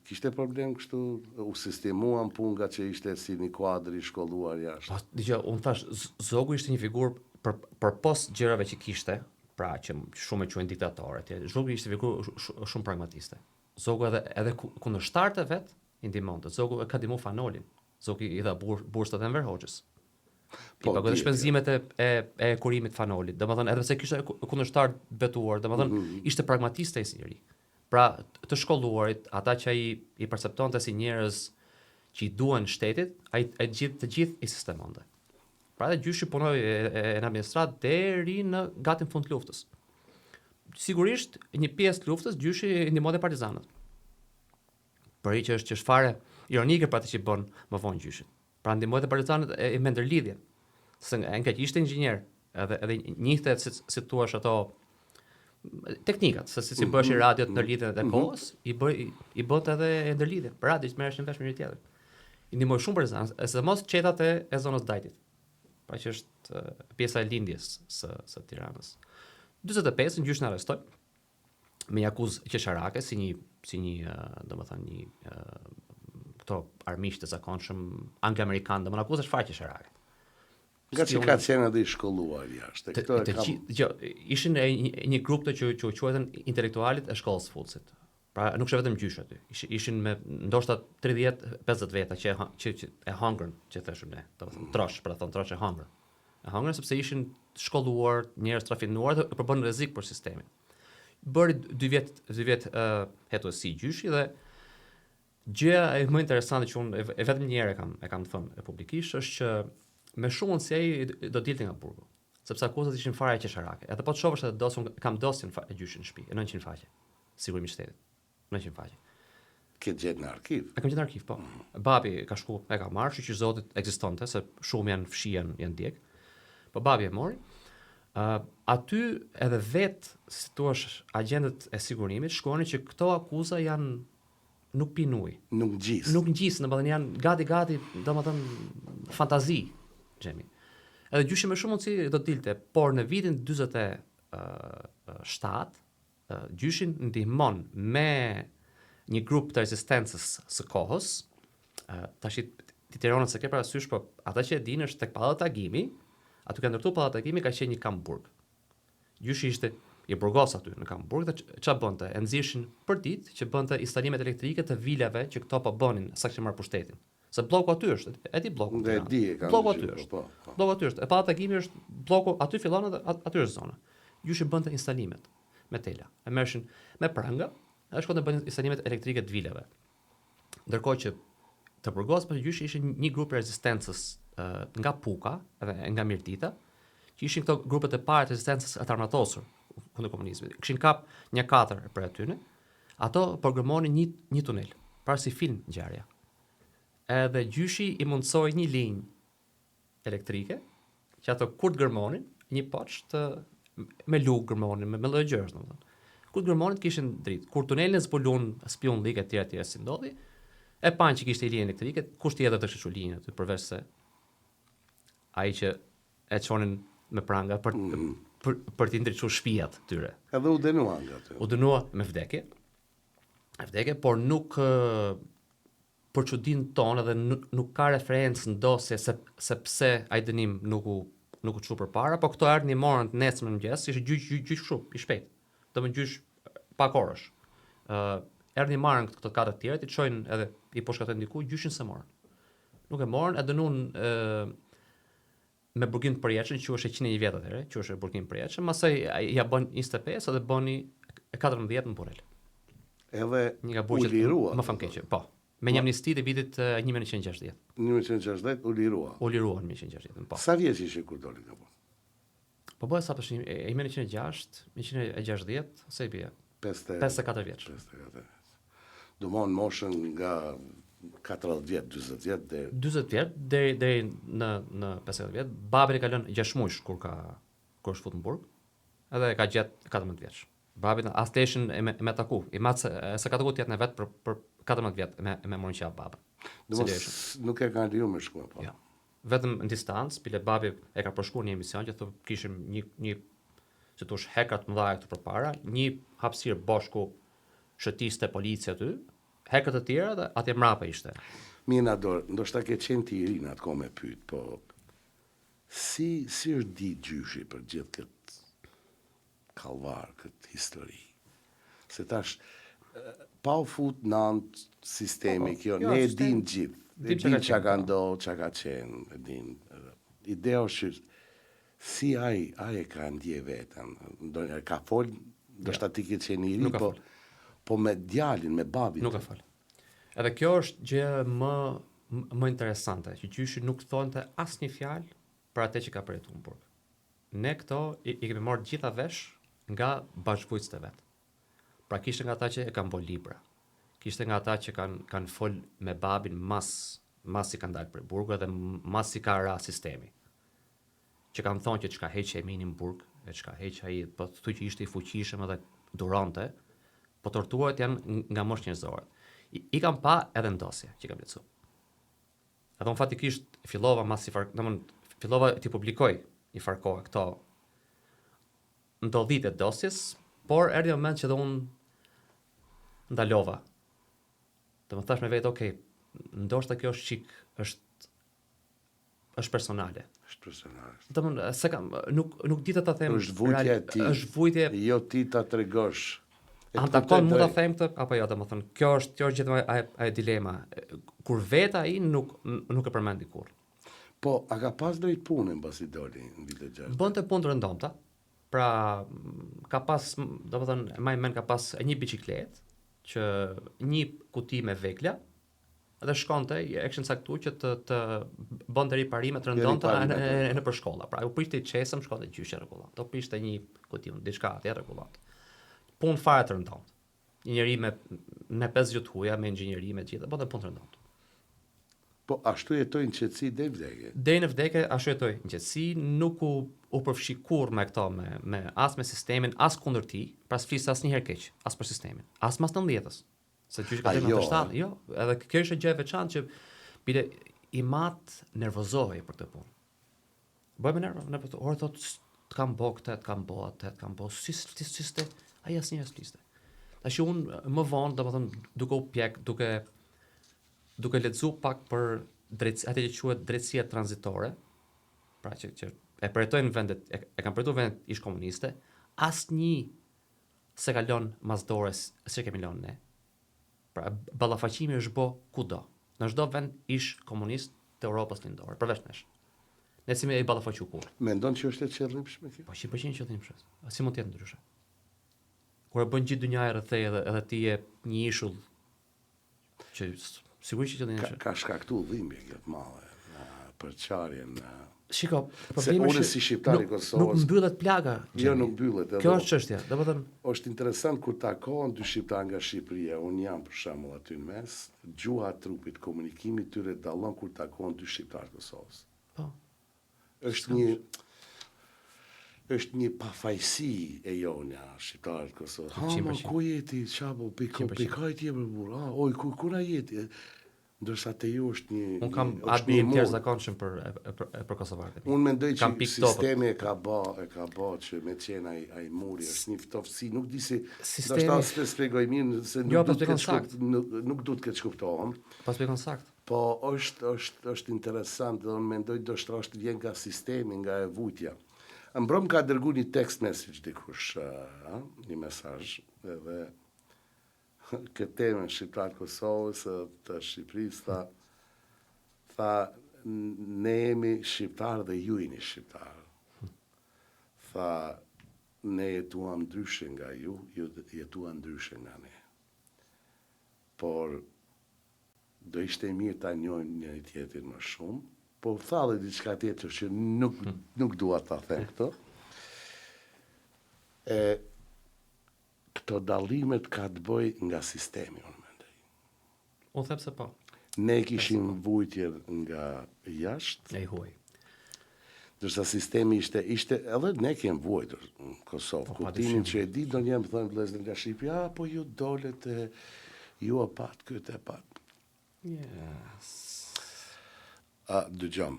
kishte problem kështu, u sistemuan punë nga që ishte si një kuadër i shkolluar jashtë. Po, dëgjoj, unë thash, Zogu ishte një figurë për pos gjërave që kishte, pra që shumë e quajnë diktatore, Zogu ishte figurë shumë pragmatiste. Zogu edhe kundërshtarët e vet i ndihmonte. Zogu e ka ndihmuar Fanolin. Zogu i dha bursat e Enver Hoxhës. I pagoi shpenzimet e kurimit Fanolit. Domethënë edhe pse kishte kundërshtar betuar, domethënë ishte pragmatiste ai si njeri. Pra, të shkolluarit, ata që i perceptonte si njerëz që i duan shtetit, ai të gjithë i sistemonte. Pra edhe gjyshi punoi në administrat deri në gati në fund të luftës. Sigurisht, një pjesë të luftës gjyshi ndihmonte partizanët. Por që është fare ironike për atë që bën më vonë gjyshi. Pra ndihmonte partizanët me ndërlidhje. Se nga që ishte inxhinier, edhe njihte si thuash ato teknikat, se si bësh i radiot ndërlidhjen e kohës, i bëte edhe ndërlidhje. Për radio që merreshin vesh me njëri tjetër. I ndihmoi shumë partizanët, se mos qetat e zonës Dajtit. Pra që është pjesa e lindjes së Tiranës. 45 në gjyshi arrestoi me akuzë qesharake si një domethënë një këto armiqtë të zakonshëm anglo-amerikanë, domethënë akuza shfaqje sharake. Nga që ka qenë edhe i shkolluar jashtë. Ishin një grup të që quajten intelektualit e shkollës së Fullësit. Pra nuk ishte vetëm gjysh aty. Ishin me ndoshta 30-50 veta që e hëngrën, që thashun ne, domethënë trosh, për të thënë trosh e hëngrën. E hëngrën sepse ishin shkolluar, njerëz trafinuar dhe përbën rrezik për sistemin. Bëri 2 vjet hetuesi gjyshi dhe gjëja e më interesante që unë e vetëm një herë e kam thënë publikisht është që me shumë se ai do dilte nga burgu, sepse akuzat ishin fare qesharake. Edhe po të shohësh edhe dosjen, kam dosjen e gjyshin në shtëpi, e 900 faqe. Sigurimi i shtetit. 900 faqe. Ke gjetë në arkiv? E kam gjetë në arkiv, po. Babi ka shku, e ka marrë, shoqë zotit ekzistonte, se shumë janë fshihen, janë djeg. Po babi e mori. Aty edhe vetë, si thua, agjentët e sigurimit shkruanin që këto akuza janë nuk pinuj. Nuk ngjis. Nuk ngjis, domethënë janë gati, domethënë fantazi. Gjemi. Edhe gjyshi me shumë mundësi do dilte, por në vitin 47 gjyshin ndihmon me një grup të rezistencës së kohës, tash titeronët se ke parasysh, po ata që e dinë është tek pallati Agimi, aty ka ndërtuar pallati Agimi, ka qenë një kamp burg. Gjyshi ishte i burgos aty në kamp burg dhe ç'a bënte? E nxirrshin për ditë që bënte instalimet elektrike të vilave që këto po bënin sa që marr pushtetin. Se bloku aty është, e di bloku. Bloku aty është. Bloku aty është. E pallati Agimi është bloku, aty fillon edhe aty është zona. Gjyshi bënte instalimet me tela. E merrshin me pranga, e shkonte bënin instalimet elektrike të vilave. Ndërkohë që të burgos për gjyshi ishin një grup rezistencës nga Puka edhe nga Mirdita, që ishin këto grupet e parë të rezistencës të armatosur kundër komunizmit. Kishin kap një 4 për atyne. Ato programonin një tunel, para si film ngjarja. Edhe gjyshi i mundsoi një linjë elektrike, që ato kur të gërmonin, një poçtë me lugë gërmonin, me lloj gjësh, domethënë. Kur të gërmonin kishin dritë. Kur tunelin e zbulon spion lik etj si ndodhi, e pan që kishte linjë elektrike, kush tjetër të shoqë linjën aty përveç se ai që e çonin me pranga për t'i ndriçuar shtëpiat tyre. Edhe u dënuan nga aty. U dënua me vdekje. Por nuk për çudin tonë edhe nuk ka referencë në dosje se pse ai dënim nuk u çu përpara, po këto erdhën i morën të nesër në mëngjes, ishte gjyq kështu, i shpejt. Domethënë gjyq pak orësh. Erdhën i marrën këto 4 të tjerë, i çojnë edhe i poshkatën diku, gjyqin se morën. Nuk e morën, e dënuan me burgim të përjetshëm, që është 101 vjet atëherë, që është burgim të përjetshëm, pastaj ja bën 25 edhe bëni 14 në Burrel. Edhe një nga burgjet më famkeqe, po. Me një amnisti të vitit 1960. 1960 u lirua. U lirua në 1960, po. Sa vjeç ishe kur doli nga punë? Po bëhet sa përshim, e 1906, 1960, sa i bie? 54 vjeç. 54 vjeç. Domon moshën nga 40 vjet, 40 vjet deri 40 vjet deri në 50 vjet. Babi e ka lënë 6 muaj kur është futur në burg. Edhe e ka gjetë 14 vjeç. Babi as leshin me taku. I mat se ka taku tjetër në vet për 14 vjet me morin qaf babën. Nuk e kanë liu me shkuar, po. Ja. Vetëm në distancë, bile babi e ka përshkruar një emision që thotë kishim një që thosh hekrat më dha këtu përpara, një hapësirë bashku shëtiste policia aty, hekrat të tjera dhe atje mrapa ishte. Mina dorë, ndoshta ke qenë ti i ri atko me pyet, po si është di gjyshi për gjithë këtë kallvar, këtë histori? Se tash pa u fut në anë sistemi kjo, ne e dim gjithë. E dim që ka ndodhur, që ka qenë, e dim. Ideja është si ai e ka ndje vetën. Ka fol, ndoshta ti ke qenë i ri, po me djalin, me babin. Nuk ka fol. Edhe kjo është gjë më interesante, që gjyshi nuk thonte asnjë fjalë për atë që ka përjetuar në burg. Ne këto i kemi marrë gjitha vesh nga bashkëpunëtorët e vet. Pra kishte nga ata që e kanë bërë libra. Kishte nga ata që kanë fol me babin mas i kanë dalë për burg dhe mas i ka ra sistemi. Që kanë thonë që çka heq e minin burg, e çka heq ai, po thuaj që ishte i fuqishëm edhe durante, po torturat janë nga moshë njerëzore. I kam pa edhe në dosje që kam lexuar. Edhe unë fatikisht fillova fillova t'i publikoj një farkohë këto ndodhit e dosjes, por erdhi moment që dhe unë ndalova. Dhe më thash me vetë, okay, ndoshta kjo është personale. Është personale. Domethënë se kam nuk di të ta them. Është vujtja e ti. Është vujtje. Jo ti ta tregosh. Antakon mund ta them këtë apo jo, domethënë kjo është gjithmonë ai dilema. Kur veta ai nuk e përmendi kurrë. Po, a ka pas drejt punë mbasi doli në vitet 60? Bënte punë të rëndomta. Pra ka pas, domethënë më mend ka pas një biçikletë që një kuti me vekla dhe shkonte, e kishin caktuar që të bënte riparime të rëndomta në për shkolla. Pra u prishte i çesëm, shkonte gjyqe rregullant. Do prishte një kuti, diçka atë rregullant. Punë fare të rëndomtë. Një njeri me 50 huja, me inxhinieri, me gjithë, bënte punë të rëndomtë. Po ashtu jetoi në qetësi deri në vdekje. Deri në vdekje ashtu jetoi në qetësi, nuk u përfshi kurrë me këto as me sistemin, as kundër tij, pra s'flis asnjëherë keq, as për sistemin, as mas 90-s. Se gjyqi ka thënë 97, jo, edhe kjo është gjë e veçantë që bile i mat nervozohej për këtë punë. Bëj me nervo, orë thot të kam bë këtë, të kam bë atë, të kam bë si ai asnjëherë s'fliste. Tash unë më vonë, domethënë duke u pjek, duke lexuar pak për atë që quhet drejtësia tranzitore, pra që e përjetojnë vendet, e kanë përjetuar vendet ish komuniste, asnjë se kalon mas dorës se kemi lënë ne. Pra ballafaqimi është bë kudo. Në çdo vend ish komunist të Europës lindore, përveç nesh. Ne si me i ballafaqu kurrë. Mendon që është e qëllimshme kjo? Po 100% qëllimshme. Si mund të jetë ndryshe? Kur e bën gjithë dynjaja rreth teje edhe ti je një ishull që sigurisht që qëllimshme. Ka shkaktuar dhimbje kjo të madhe për çarjen. Shiko, problemi është si shqiptari i Kosovës. Nuk mbyllet plaga. Jo, nuk mbyllet. Kjo është çështja. Domethënë është interesant kur takohen dy shqiptar nga Shqipëria. Unë jam për shembull aty në mes, gjuha e trupit, komunikimi tyre dallon kur takohen dy shqiptar të Kosovës. Po. Është një pafajsi e jonja shqiptarët të Kosovës. Ha, ku jeti? Çapo pikoj ti për burr. Oj, ku na jeti? Ndërsa te ju është një... Unë kam admirim të jashtëzakonshëm për kosovarët. Unë mendoj që sistemi e ka bë që me qenë ai muri është një ftofsi, nuk di si do të shpjegoj mirë se nuk do të ketë kuptohem. Pas shpjegon sakt. Po është interesant dhe unë mendoj do shtrosh të vjen nga sistemi, nga e vujtja. Mbrom ka dërguar një text message dikush, një mesazh edhe këtë temën shqiptarë Kosovës të Shqipërisë tha ne jemi shqiptarë dhe ju jeni shqiptarë. Tha ne jetuam ndryshe nga ju jetuam ndryshe nga ne. Por do ishte mirë ta njohim njëri tjetrin më shumë, po tha dhe diçka tjetër që nuk dua ta them këto. Këto dallimet ka të bëj nga sistemi, unë mendoj. Unë them se po. Ne kishim vujtje nga jashtë. E huaj. Dërsa sistemi ishte edhe ne kem vujtur në Kosovë. Kuptimin që e di do një më thënë vëllezër nga Shqipëria, po ju dolet ju e pat këtë e pat. Yes. Dëgjom,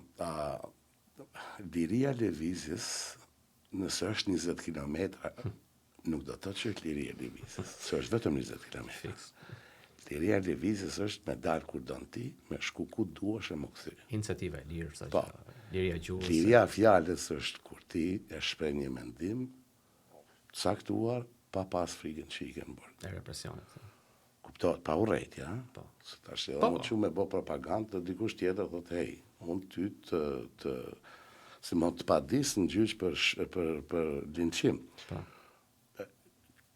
liria lëvizjes nëse është 20 kilometra, nuk do të thotë që është liria lëvizjes, se është vetëm 20 kilometra. Liria lëvizjes është me dalë kur don ti, me shku ku duash e më kthy. Iniciativa e lirë, sa që liria gjuhës. Liria fjalës është kur ti e shpreh një mendim caktuar pa pas frikën që i ke bërë. E represionit. Kuptohet, pa urrëti, ha? Po. Se tash edhe më çu me bë propagandë, të dikush tjetër thotë, hey, unë ty të si më të padis në gjyq për linçim. Po.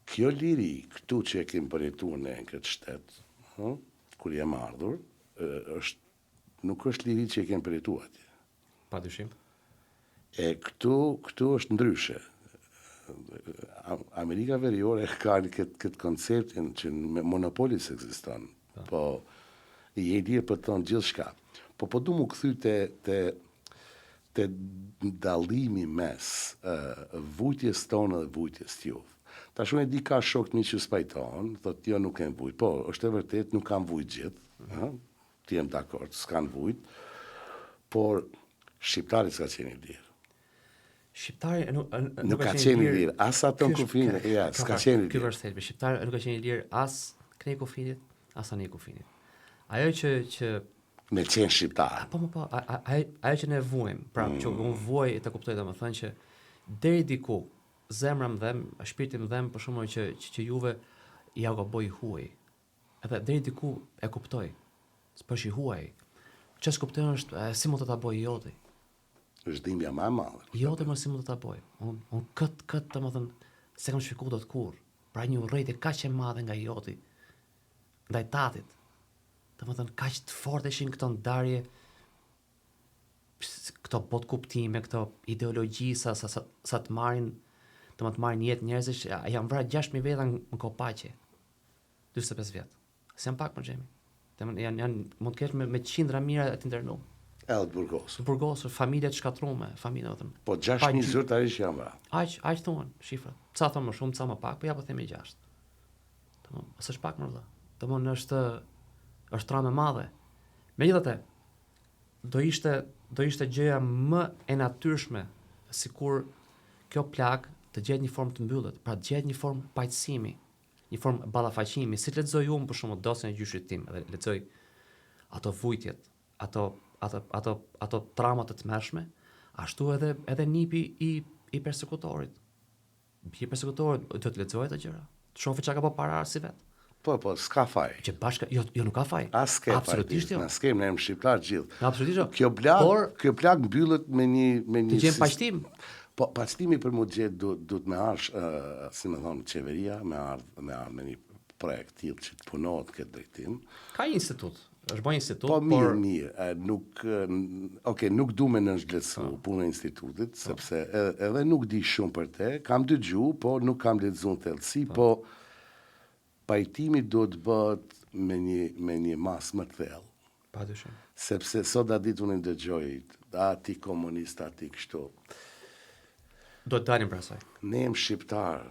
Kjo liri, këtu që e kem përjetuar ne në këtë shtet, kur jam ardhur, nuk është liri që e kem përjetuar atje. Padyshim. E këtu është ndryshe. Amerika Veriore ka këtë konceptin që monopolis ekziston, po i e lirë për tonë gjithë shka. Po du mu këthy të dallimi mes vujtjes tonë dhe vujtjes tjuve. Tash unë e di ka shokët mi që spajton, thotë jo nuk kem vujt. Po, është e vërtet, nuk kam vujt gjithë. Ti jem dakord, s'kan vujt. Por shqiptari s'ka qenë i lirë. Shqiptari nuk ka qenë i lirë. As ato në kufinit, s'ka qenë i lirë. Ky është thelbi. Shqiptari nuk ka qenë i lirë as kënej kufinit, as anej kufinit. Ajo që me qenë shqiptar. Po, ajo që ne vuajmë, pra që unë vuaj të kuptoj domethënë që deri diku zemra më dhem, shpirti më dhem për shkakun që juve ja u boi huaj. Edhe deri diku e kuptoj. S'po shi huaj. Ç'es kupton është si mund të ta bëj joti. Është dhimbja më e madhe. Joti më si mund të ta bëj. Unë këtë domethënë se kam shpjeguar dot kurr. Pra një urrëtie kaq e madhe nga joti ndaj tatit. Domethënë kaq të fortë ishin këto ndarje, këto botë kuptime, këto ideologji sa të marrin, të marrin jetë njerëzish, janë vrarë 6.000 veta në kopaqe. 45 vjet. S'jan pak më xhemi. Janë mund të kesh me qindra mira të internuar. Edhe të burgosur. Burgosur, familje të shkatruar, familje vetëm. Po 6.000 zyrtarisht janë vrarë. Aq thuan shifrat. Ca thon më shumë, ca më pak, po ja po themi 6. Domthon, s'është pak më vëlla. Domthon është tramë e madhe. Megjithatë, do ishte gjëja më e natyrshme sikur kjo plagë të gjetë një formë të mbyllët, pra të gjetë një formë paqësimi, një formë ballafaqimi, si lexoj unë për shembull dosjen e gjyshit tim, edhe lexoj ato vujtjet, ato trauma të tmerrshme, ashtu edhe nipi i persekutorit. I persekutorit do të lexojë ato gjëra. Të shohë çka ka po para si vet. Po, s'ka faj. Që bashkë, jo nuk ka faj. Absolutisht jo. Na skem në shqiptar gjithë. Absolutisht jo. Kjo plagë mbyllet me një të gjem paqëtim. Po paqëtimi për mu gjetë duhet me arsh, si më thonë, qeveria, me ardhë me një projekt tillë që të punohet këtë drejtim. Ka një institut. Është bën institut, po mirë, nuk du me nënshgletsu punë e institutit, sepse edhe nuk di shumë për te, kam dëgju, po nuk kam lexuar thellësi, po pajtimi duhet bëhet me një mas më të thellë. Padyshim. Sepse sot ditë unë dëgjoj, ti komunist, ti kështu. Do të dalim për asaj. Ne jemi shqiptar,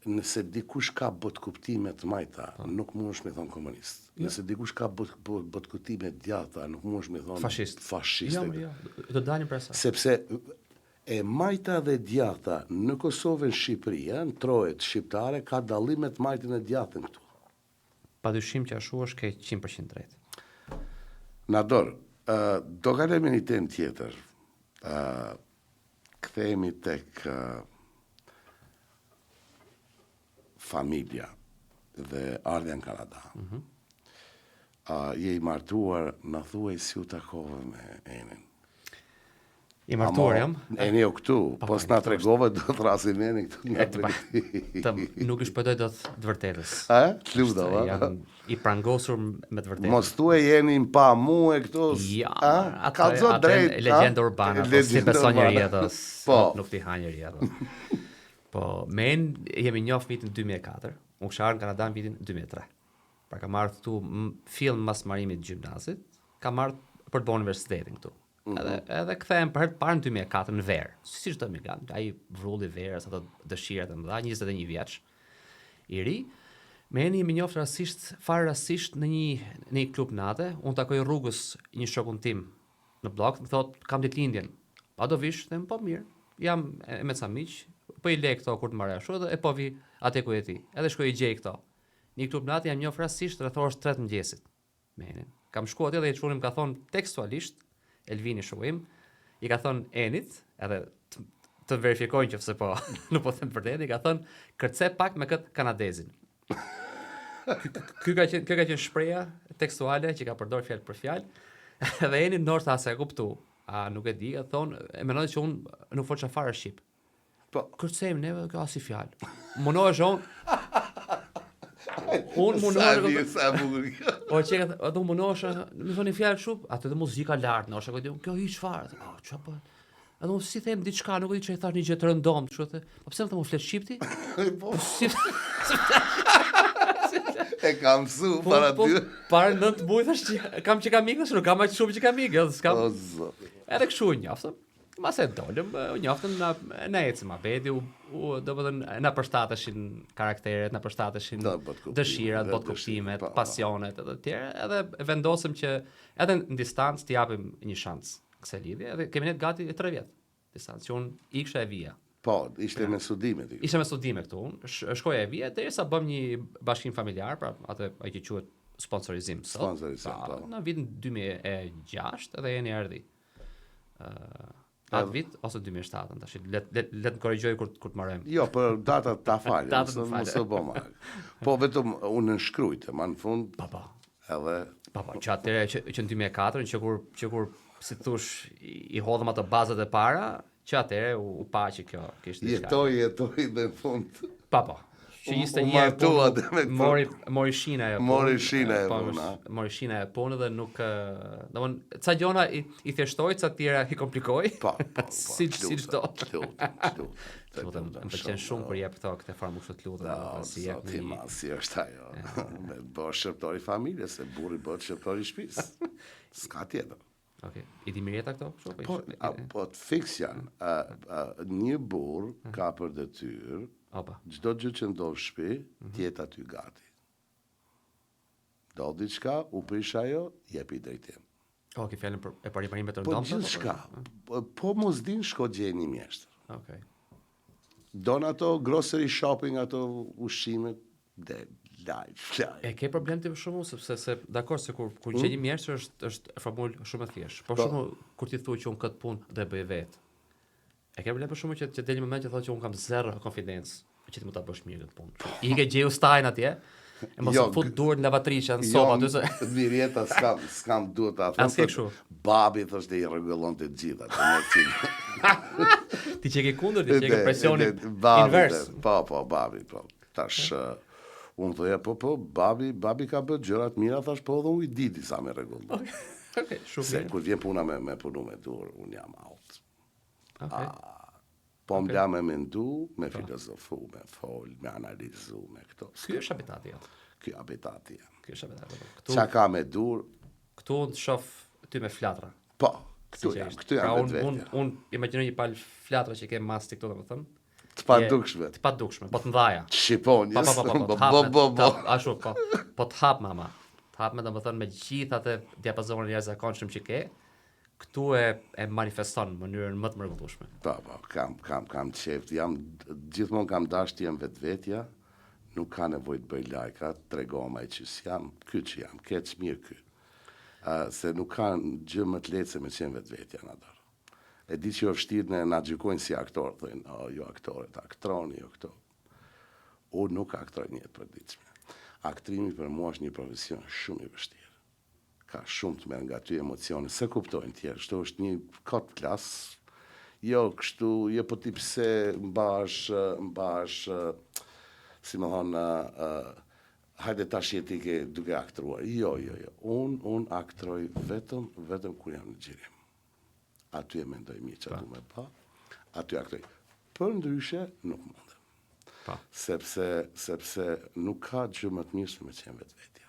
nëse dikush ka botkuptime të majta, nuk mundesh me thonë komunist. Nëse dikush ka botkuptime të djatha, nuk mundesh me thonë fashist. Jo, do të dalim për asaj. Sepse e majta dhe djatha në Kosovë në Shqipëri, në trojet shqiptare, ka dallimet majtën e djatën këtu. Padyshim që ashtu është ke 100% drejt. Nador, do kalojmë një temë tjetër. Kthehemi tek familja dhe ardhja në Kanada. Je i martuar, na thuaj si u takove me Enin. I martuar jam. Eni o këtu, po s'na tregove do të rasim Enin këtu nga tregti. Nuk i shpëtoj dot të vërtetës. Të lutem, Jam i prangosur me të vërtetën. Mos thuaj Enin pa mua këtu. Ja, kallzo drejt. Legjenda urbane, si beson njëri atë. Nuk ti ha njëri atë. Po, me jemi njoft vitin 2004, unë kisha ardhur në Kanada në vitin 2003. Pra kam ardhur këtu fill mas marimit të gjimnazit, kam ardhur për të bërë universitetin këtu. Edhe kthehem për herë të parë në 2004 në verë. Si çdo emigrant, ai vrulli verës, ato dëshirat e mëdha, 21 vjeç. I ri, me jemi njoft rastisht në një klub nate, unë takoj rrugës një shokun tim në blok, më thot kam ditëlindjen. Pa do vish, them po mirë. Jam me ca miq, po i lej këto kur të marrë ashtu dhe po vi atë ku je ti. Edhe shkoj i gjej këto. Në klub natë jam njoft rastisht rreth orës 3 të mëngjesit. Me Enin. Kam shkuar atje dhe i çunim ka thon tekstualisht Elvini shoqim, i ka thon Enit, edhe të verifikojnë nëse po nuk po them vërtet, i ka thon kërce pak me kët kanadezin. Ky ka qenë shpreha tekstuale që ka përdorur fjalë për fjalë. Dhe Eni ndoshta se e kuptu. Nuk e di, e thon, e mendoj që unë nuk fol çfarë shqip. Po kërcejmë neve kjo as si fjalë. Munohesh unë munohesh. Po çka do munohesh, më thoni fjalë kështu, atë dhe muzika lart, ndoshta kjo hiç çfarë. Çfarë po? Edhe unë si them diçka, nuk e di çfarë thash një gjë të rëndom, kështu the. Po pse më thon flet shqipti? Po si e kam mësu para ty. Para 9 muaj thash që kam mikë, nuk kam aq shumë që kam mikë, s'kam. O zot. Edhe kështu njoftëm. Mas e dolëm, njoftëm na ecëm abedi, domethënë na përshtateshin karakteret, na përshtateshin dëshirat, botkuptimet, pasionet edhe të tjera, edhe vendosëm që edhe në distancë t'i japim një shans kësaj lidhje, edhe kemi ne gati 3 vjet distancë, që unë iksha e vija. Po, ishte me studime ti. Ishte me studime këtu unë, shkoja e vija derisa bëm një bashkim familjar, pra atë ai që quhet sponsorizim sot. Sponsorizim, po. Në vitin 2006 edhe jeni erdhi. Atë vit ose 2007, tash let të korrigjoj kur të marrem. Jo, për datat ta falë. Datat ta falë. Mos e bë më. Po vetëm unë shkrujtë, më në fund. Po. Edhe që atëre që në 2004, që kur si thush i hodhëm ato bazat e para, që atëre u pa që kjo kishte diçka. Jetoj dhe në fund. Po. Që ishte një mori shina e punë. Mori shina e punë dhe nuk domthon ca gjona i thjeshtoi, ca tjera i komplikoi. Po. Si çdo. Më pëlqen shumë kur jep këtë formë kështu të lutem, si jep një. Si është ajo. Me bësh shërptori familje, se burri bëhet shërptori shtëpisë. S'ka tjetër. Okej. I di mirëta këto? Po të fiks janë. Një burr ka për detyrë çdo gjë që ndodh në shtëpi, të jetë aty gati. Do diçka, u prish ajo, jepi drejtim. Okej, fjalën për e pariparimet të Po ndonë. gjithçka. Po mos din shko gjeni mjeshtër. Okej. Don ato grocery shopping, ato ushqimet dhe life. E ke problem ti për shkakun sepse dakor se kur gjeni mjeshtër është formulë shumë e thjeshtë. Po shumë kur ti thuaj që un këtë punë do e bëj vetë. E ke problem për shkakun që deli moment që thotë që un kam zero confidence që ti mund ta bësh mirë këtë punë. I ke gjeu stajin atje? E mos fut durr në lavatriçe në sofa aty se mirëta s'kam duhet ta them. Babi thoshte i rregullon të gjitha, Ti që ke kundër, ti që ke presionin invers. Po, babi, po. Tash unë thoja po, babi ka bërë gjërat mira, thash po edhe unë i di disa me rregull. Okej, shumë se kur vjen puna me punu me dur, unë jam out. Okej. Po më la me mendu, me filozofu, me fol, me analizu, me këto. Ky është habitati jam. Ky habitati jam. Ky është habitati. Qa ka me dur? Këtu unë të shoh ty me flatra. Po, këtu jam vetvetja. Unë imagjinoj një palë flatra që ke mas TikTok, më thëmë. Të padukshme. Të padukshme, po të mdhaja. Shqiponjës. Ashtu, po të hap mama. Të hap me dhe më thënë me gjitha të diapazonën e jashtëzakonshëm që ke, këtu e manifeston në mënyrën më të mrekullueshme. Po, kam qeft. Gjithmonë kam dash të jem vetvetja, nuk ka nevojë të bëj lajka, tregom ai që jam, ky që jam, keq mirë ky. Se nuk ka gjë më të lehtë se me qenë vetvetja në dorë. E di që vështirë na gjykojnë si aktor, thonë, jo aktorët, aktroni, jo këto. Unë nuk aktroj një jetë përditshme. Aktrimi për mua është një profesion shumë i vështirë. Ka shumë të merr nga ty emocione, se kuptojnë tjerë, kështu është një kot klas. Jo kështu, jo po ti pse mbash si më thonë hajde tash je ti ke duke aktruar. Jo. Unë aktroj vetëm kur jam në xhirim. Aty e mendoj mirë që du me pa, aty aktroj. Për ndryshe, nuk mundem. Sepse nuk ka gjë më të mirë se me qenë vetvetja.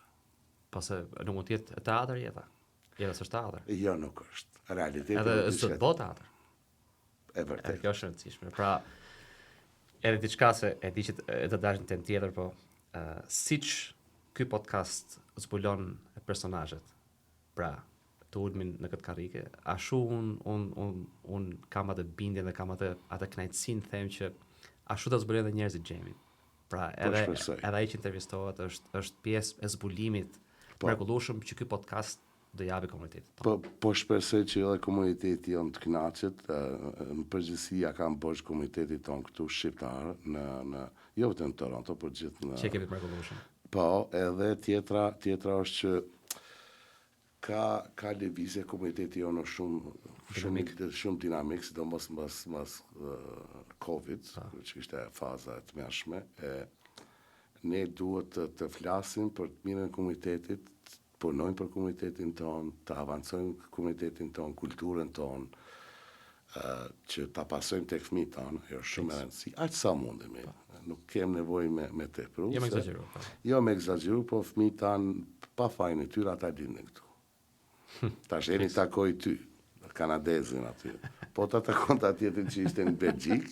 Pase nuk mund të jetë teatr jeta. Jeta s'është teatr. Jo, nuk është. Realiteti edhe s'do të bëhet teatr. E vërtet. Kjo është e rëndësishme. Pra, edhe diçka se e di që të dash në temë tjetër, po siç ky podcast zbulon personazhet. Pra, të ulmin në këtë karrike, ashtu un kam atë bindjen dhe kam atë kënaqësinë them që ashtu do zbulojnë edhe njerëzit Xhemin. Pra, edhe ai që intervistohet është pjesë e zbulimit mrekullueshëm që ky podcast do japi komunitetit. Po shpresoj që edhe komuniteti jon të kënaqet, në përgjithësi ja kam bosh komunitetit ton këtu shqiptar në jo vetëm në Toronto, por gjithë në që kemi të mrekullueshëm. Po, edhe tjetra është që ka lëvizje komuniteti jonë shumë dinamik, sidomos mbas Covid, që ishte faza e tmerrshme, ne duhet të flasim për të mirën e komunitetit, të punojmë për komunitetin ton, të avancojmë komunitetin ton, kulturën ton, që ta pasojmë tek fëmijët tonë, është shumë e rëndësishme. Aq sa mundemi. Nuk kem nevojë me tepër. Jo me egzageru. Jo me egzageru, po fëmijët tanë pa fajin e tyre ata dinë këtu. Tash eni takoj ty, kanadezin aty. Po ta takon të atjetën që ishte në Belgjik,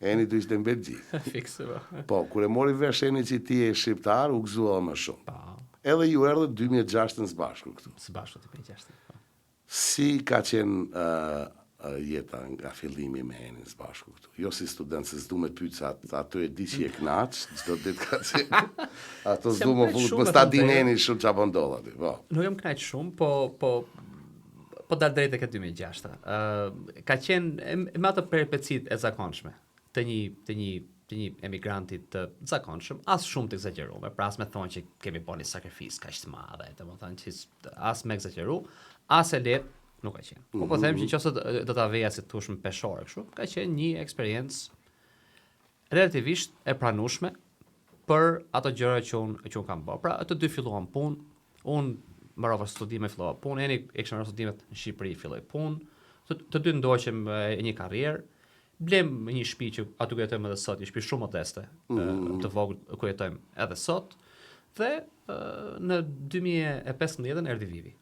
eni të ishte në Belgjik. Fikse, po, kur e mori vesh eni që ti e shqiptar, u gëzua më shumë. Edhe ju erdhe 2006 në së bashku këtu. Së bashku 2006. Si ka qenë jeta nga fillimi me Enin së bashku këtu. Jo si student, se s'du me pytë se ato e di që je knaq, çdo ditë ka qenë. Ato s'du me fut, më sta din Enin shumë qa bëndolla ti, po. Nuk jam knaq shumë, po dal drejt e këtë 2006. Ka qenë me ato peripecit e zakonshme të një emigrantit të zakonshëm, as shumë të egzageruar, pra as me thonë që kemi bërë një sakrifis kaq të madhe, domethënë që as me egzageru, as e lehtë nuk ka qenë. Po them që nëse do ta veja si thosh më peshore kështu, ka qenë një eksperiencë relativisht e pranueshme për ato gjëra që unë kam bërë. Pra, të dy filluam punë, unë mbarova studime, fillova punë, Eni e kishte marrë studimet në Shqipëri, filloi punë, të dy ndoqëm një karrierë, blem një shtëpi që aty ku jetojmë edhe sot, një shtëpi shumë modeste, të vogël ku jetojmë edhe sot, dhe në 2015 erdhi Vivi.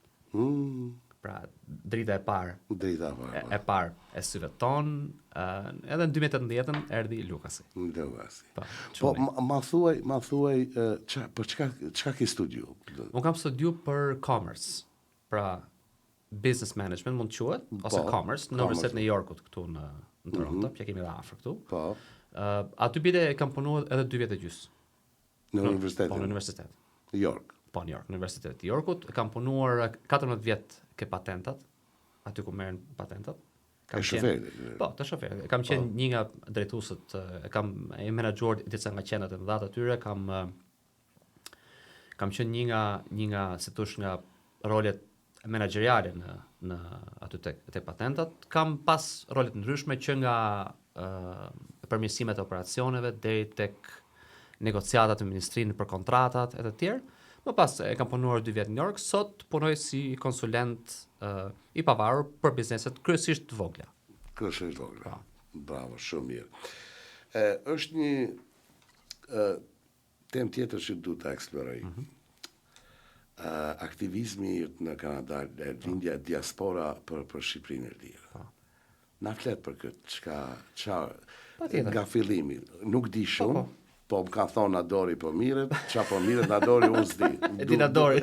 Pra, drita e parë e syve tonë, edhe në 2018 erdhi Lukasi. Po, ma thuaj, për çka ke studiu? Unë kam studiu për commerce, pra business management mund të quhet, ose commerce, në Universitetin e New Yorkut këtu në Toronto, që kemi edhe afër këtu. Po. Aty bile kam punuar edhe 2 vjet e gjys. Në universitet. Po, në universitet. New York. Po, New York, në Universitetin e Yorkut, kam punuar 14 vjet ke patentat, aty ku merren patentat. Ka shofer. Po, të shofer. Kam qenë një nga drejtuesët, kam menaxhuar disa nga qendrat e mëdha të tyre, kam qenë një nga si thosh nga rolet menaxheriale në aty tek patentat. Kam pas rolet ndryshme që nga përmirësimet e operacioneve deri tek negociatat me ministrinë për kontratat e të tjerë. Më pas e kam punuar 2 vjet në New York, sot punoj si konsulent i pavarur për bizneset kryesisht të vogla. Kryesisht të vogla. Bravo, shumë mirë. Është një temë tjetër që du të eksploroj. Aktivizmi në Kanada, lindja diaspora për Shqipërinë e lirë. Na flet për këtë, nga fillimi, nuk di shumë, po më kanë thonë Nadori po miret, qa po miret Nadori unë s'di. E di Nadori.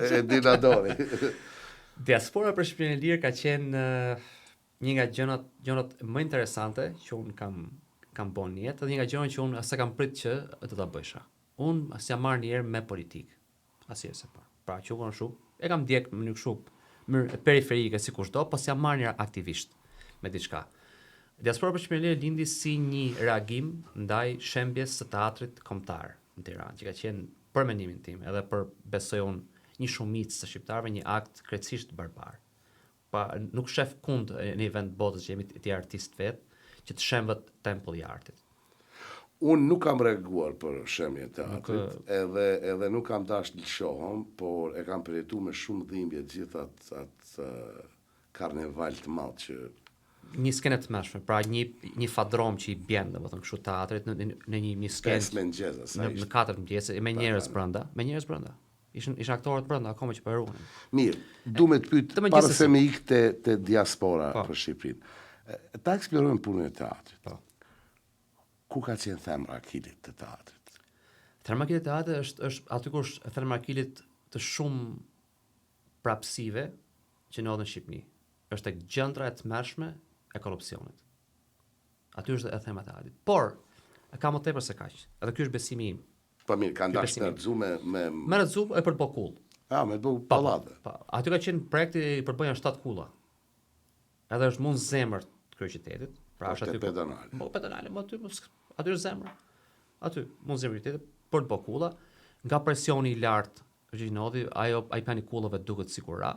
Diaspora për Shqipërinë e lirë ka qenë një nga gjërat më interesante që unë kam bën në jetë, dhe një nga gjërat që unë s'e kam prit që të ta bëjsha. Unë s'jam marrë një herë me politikë, asnjëherë s'e parë. Pra që unë shumë, e kam ndjek në mënyrë shumë periferike si kushdo, po s'jam marrë një aktivisht me diçka. Diaspora për Shqipërinë e lirë lindi si një reagim ndaj shembjes së teatrit kombëtar në Tiranë, që ka qenë për mendimin tim, edhe për besoj unë një shumicë të shqiptarëve një akt krejtësisht barbar. Pa nuk shef kund në një vend botës që jemi ti artist vetë, që të shembët tempull i artit. Unë nuk kam reaguar për shembjen e teatrit, edhe nuk kam dash të shohëm, por e kam përjetuar me shumë dhimbje gjithë atë karneval të madh që një skenë të mëshme, pra një fadrom që i bjen, domethënë kështu teatrit në një skenë 5 mëngjes asaj. Në 4 mëngjes me njerëz brenda. Ishin aktorët brenda akoma që po ruhen. Mirë, du me të pyet para se me ikte te diaspora për Shqipërinë. Ta eksplorojmë punën e teatrit. Po. Ku ka qenë themra Akilit të teatrit? Themra Akilit të teatrit është aty ku është themra Akilit të shumë prapësive që ndodhen në Shqipëri. Është tek gjendra e tmerrshme e korrupsionit. Aty është e themra e teatrit. Por ka më tepër se kaq. Edhe ky është besimi im. Po mirë, kanë dashur të rrezu me rrezu e për të bërë kull. Me të bërë pallate. Po, aty ka qenë projekti për bëjën 7 kulla. Edhe është mund zemër të kryeqytetit. Pra është aty pedonale. Po pedonale, aty është zemra. Aty mund zemër qytetit për të bërë kulla, nga presioni i lartë që ndodhi, ai plani kullave duket sigura.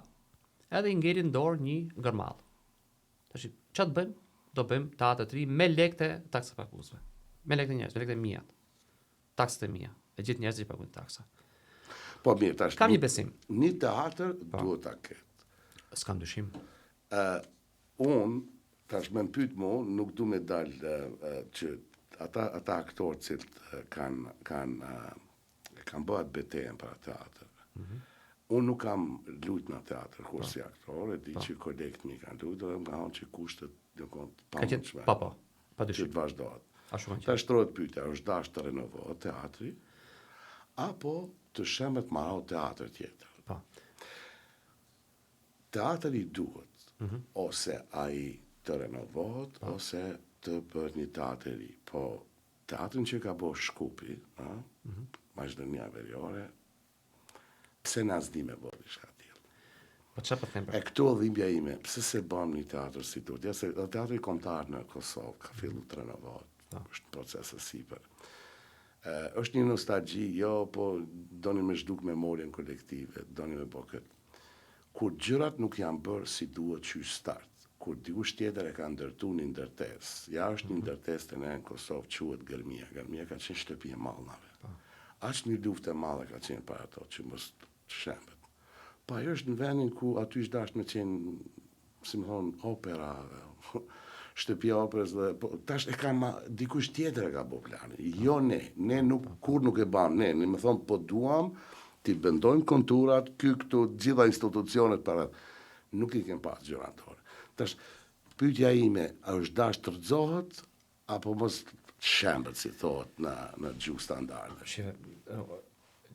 Edhe i ngelin dorë një gërmall. Tash ç'a të bëjmë? Do bëjmë teatr të ri me lekë të taksa paguesve. Me lekë të njerëz, me lekë të mia. Taksat e mia. E gjithë njerëzit që paguajnë taksa. Po mirë, tash. Kam një besim. Një teatr duhet ta ketë. S'kam dyshim. Unë tash më pyet mua, nuk du me dal që ata aktorë që kanë bëhet betejën për teatr. Unë nuk kam luajtur në teatr kur si aktor, e di që kolegët mi kanë luajtur, dhe më kanë thënë që kushtet pamundshme. Po, padyshim. Që të vazhdohet. Ta shtrohet pyetja, është dash të renovohet teatri apo të shembet marrë teatr tjetër? Po. Teatri duhet ose ai të renovohet ose të bëhet një teatr i ri. Po teatrin që ka bo Shkupi, Maqedonia Veriore, pse na s'di me bo diçka tillë. Po çfarë po them për? E këtu dhimbja ime, pse se bën një teatr si Turqia, se teatri kombëtar në Kosovë ka filluar të renovohet. Është proces e sipër. Është një nostalgji, jo, po doni me zhduk memorien kolektive, doni me bo këtë. Kur gjërat nuk janë bërë si duhet që start, kur dikush tjetër e ka ndërtu një ndërtesë, ja është një ndërtesë të ne në Kosovë quhet Gërmia. Gërmia ka qenë shtëpi e mallnave. Ashtë një luftë e madhe ka qenë para ato, që mos të shembet. Po ajo është në vendin ku aty është dashur me qenë, si më thonë, opera, shtëpia operës dhe tash e ka dikush tjetër e ka bë planin. Jo ne nuk kur nuk e bam ne më thon po duam ti bendojmë konturat, këtu gjitha institucionet para nuk i kem pas gjëratore. Tash pyetja ime, a është dash të rrëzohet apo mos shembet si thohet në gjuhë standarde?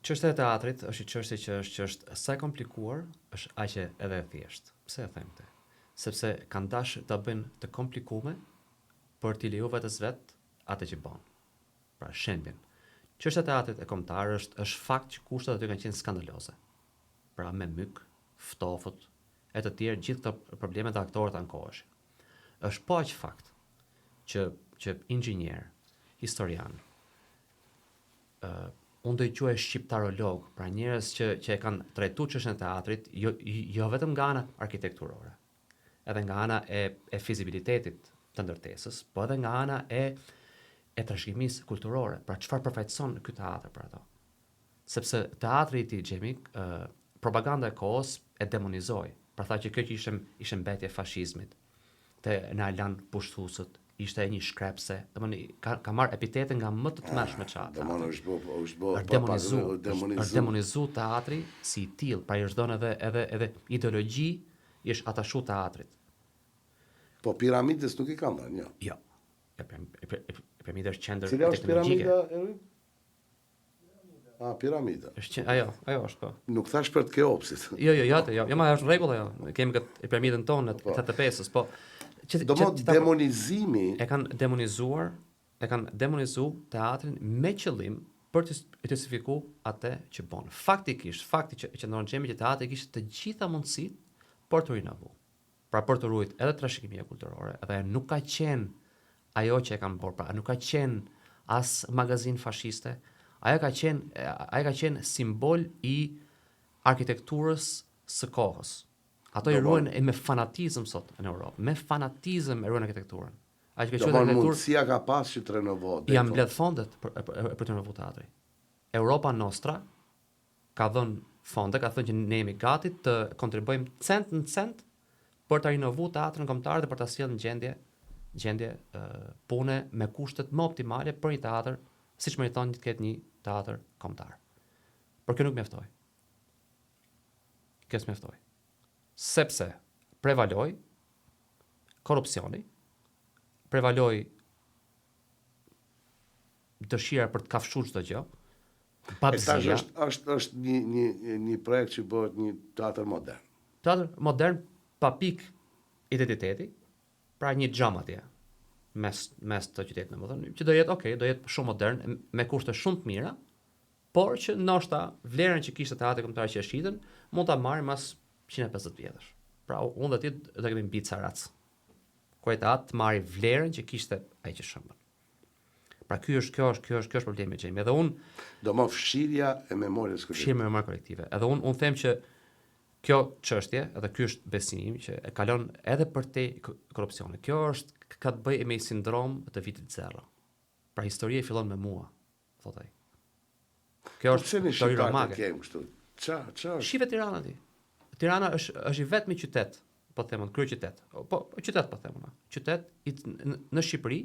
Çështja e teatrit është një çështje që është sa e komplikuar, është aq edhe e thjeshtë. Pse e them këtë? Sepse kanë dash ta bëjnë të komplikuar për t'i lejuar vetes vet atë që bën. Pra shembin. Çështja e teatrit e kombëtar është fakt që kushtet aty kanë qenë skandaloze. Pra me myk, ftofët e të tjerë gjithë këto probleme të aktorët ankoheshin. Është po aq fakt që inxhinier, historian, unë do i quaj shqiptarolog, pra njerëz që e kanë trajtuar çështën e teatrit jo vetëm nga ana arkitekturore, edhe nga ana e fizibilitetit të ndërtesës, po edhe nga ana e trashëgimisë kulturore, pra çfarë përfaqëson ky teatr për ato. Sepse teatri i Xhemi, propaganda e kohës e demonizoi, pra tha që kjo që ishte mbetje e fashizmit, te na lan pushthuesët, ishte një shkrepse, domethënë ka marrë epitete nga më të tmerrshme çata. Është demonizu teatri si i tillë, pra i është dhënë edhe ideologji, i është atashu teatrit. Po piramidës nuk i kanë dhënë, jo. Jo. Piramida është qendër teknologjike. Cila është piramida e piramida. Ajo është po. Nuk thash për të Keopsit. Jo, ma është rregull ajo. Kemi këtë piramidën tonë të 85-s, po demonizimi e kanë demonizuar teatrin me qëllim për të justifikuar atë që bën. Fakti që ndron Xhemi që teatri kishte të gjitha mundësitë për të rinovuar. Pra për të ruajtur edhe trashëgimia kulturore, edhe nuk ka qenë ajo që e kanë bërë, pra nuk ka qenë as magazin fashiste, ajo ka qenë simbol i arkitekturës së kohës. Ato i ruajnë me fanatizëm sot në Europë, me fanatizëm e ruajnë arkitekturën. Mundësia ka pas që të renovohet. Jam mbledh fondet për të renovuar teatri. Europa Nostra ka dhënë fonde, ka thënë që ne jemi gati të kontribuojmë cent në cent për të rinovuar teatrin kombëtar dhe për ta sjellë në gjendje pune me kushtet më optimale për një teatr, siç meriton të ketë një teatr kombëtar. Por kjo nuk mjaftoi. Kjo s'mjaftoi. Sepse prevaloi korrupsioni, prevaloi dëshira për të kafshuar çdo gjë. Babësia është një projekt që bëhet një teatr modern. Teatr modern pa pikë identiteti, pra një xham atje mes të qytetit, domethënë, që do jetë shumë modern me kushte shumë të mira, por që ndoshta vlerën që kishte teatri kombëtar që e shitën, mund ta marrim mas 150 vjetësh. Pra unë dhe ti do kemi mbi carac. Ku ai teatri të marrë vlerën që kishte ai që shëmbën. Pra kjo është problemi i Xhemi. Edhe unë do më fshirja e memorjes kolektive. Fshirja e memorjes kolektive. Edhe unë them që kjo çështje, edhe ky është besimi që e kalon edhe për te korrupsioni. Kjo është ka të bëjë me sindrom të vitit 0. Pra historia fillon me mua, thot ai. Kjo është histori romake. Shive Tirana ti. Tirana është i vetmi qytet, po them, kryeqytet. Po qytet po them unë. Qytet në Shqipëri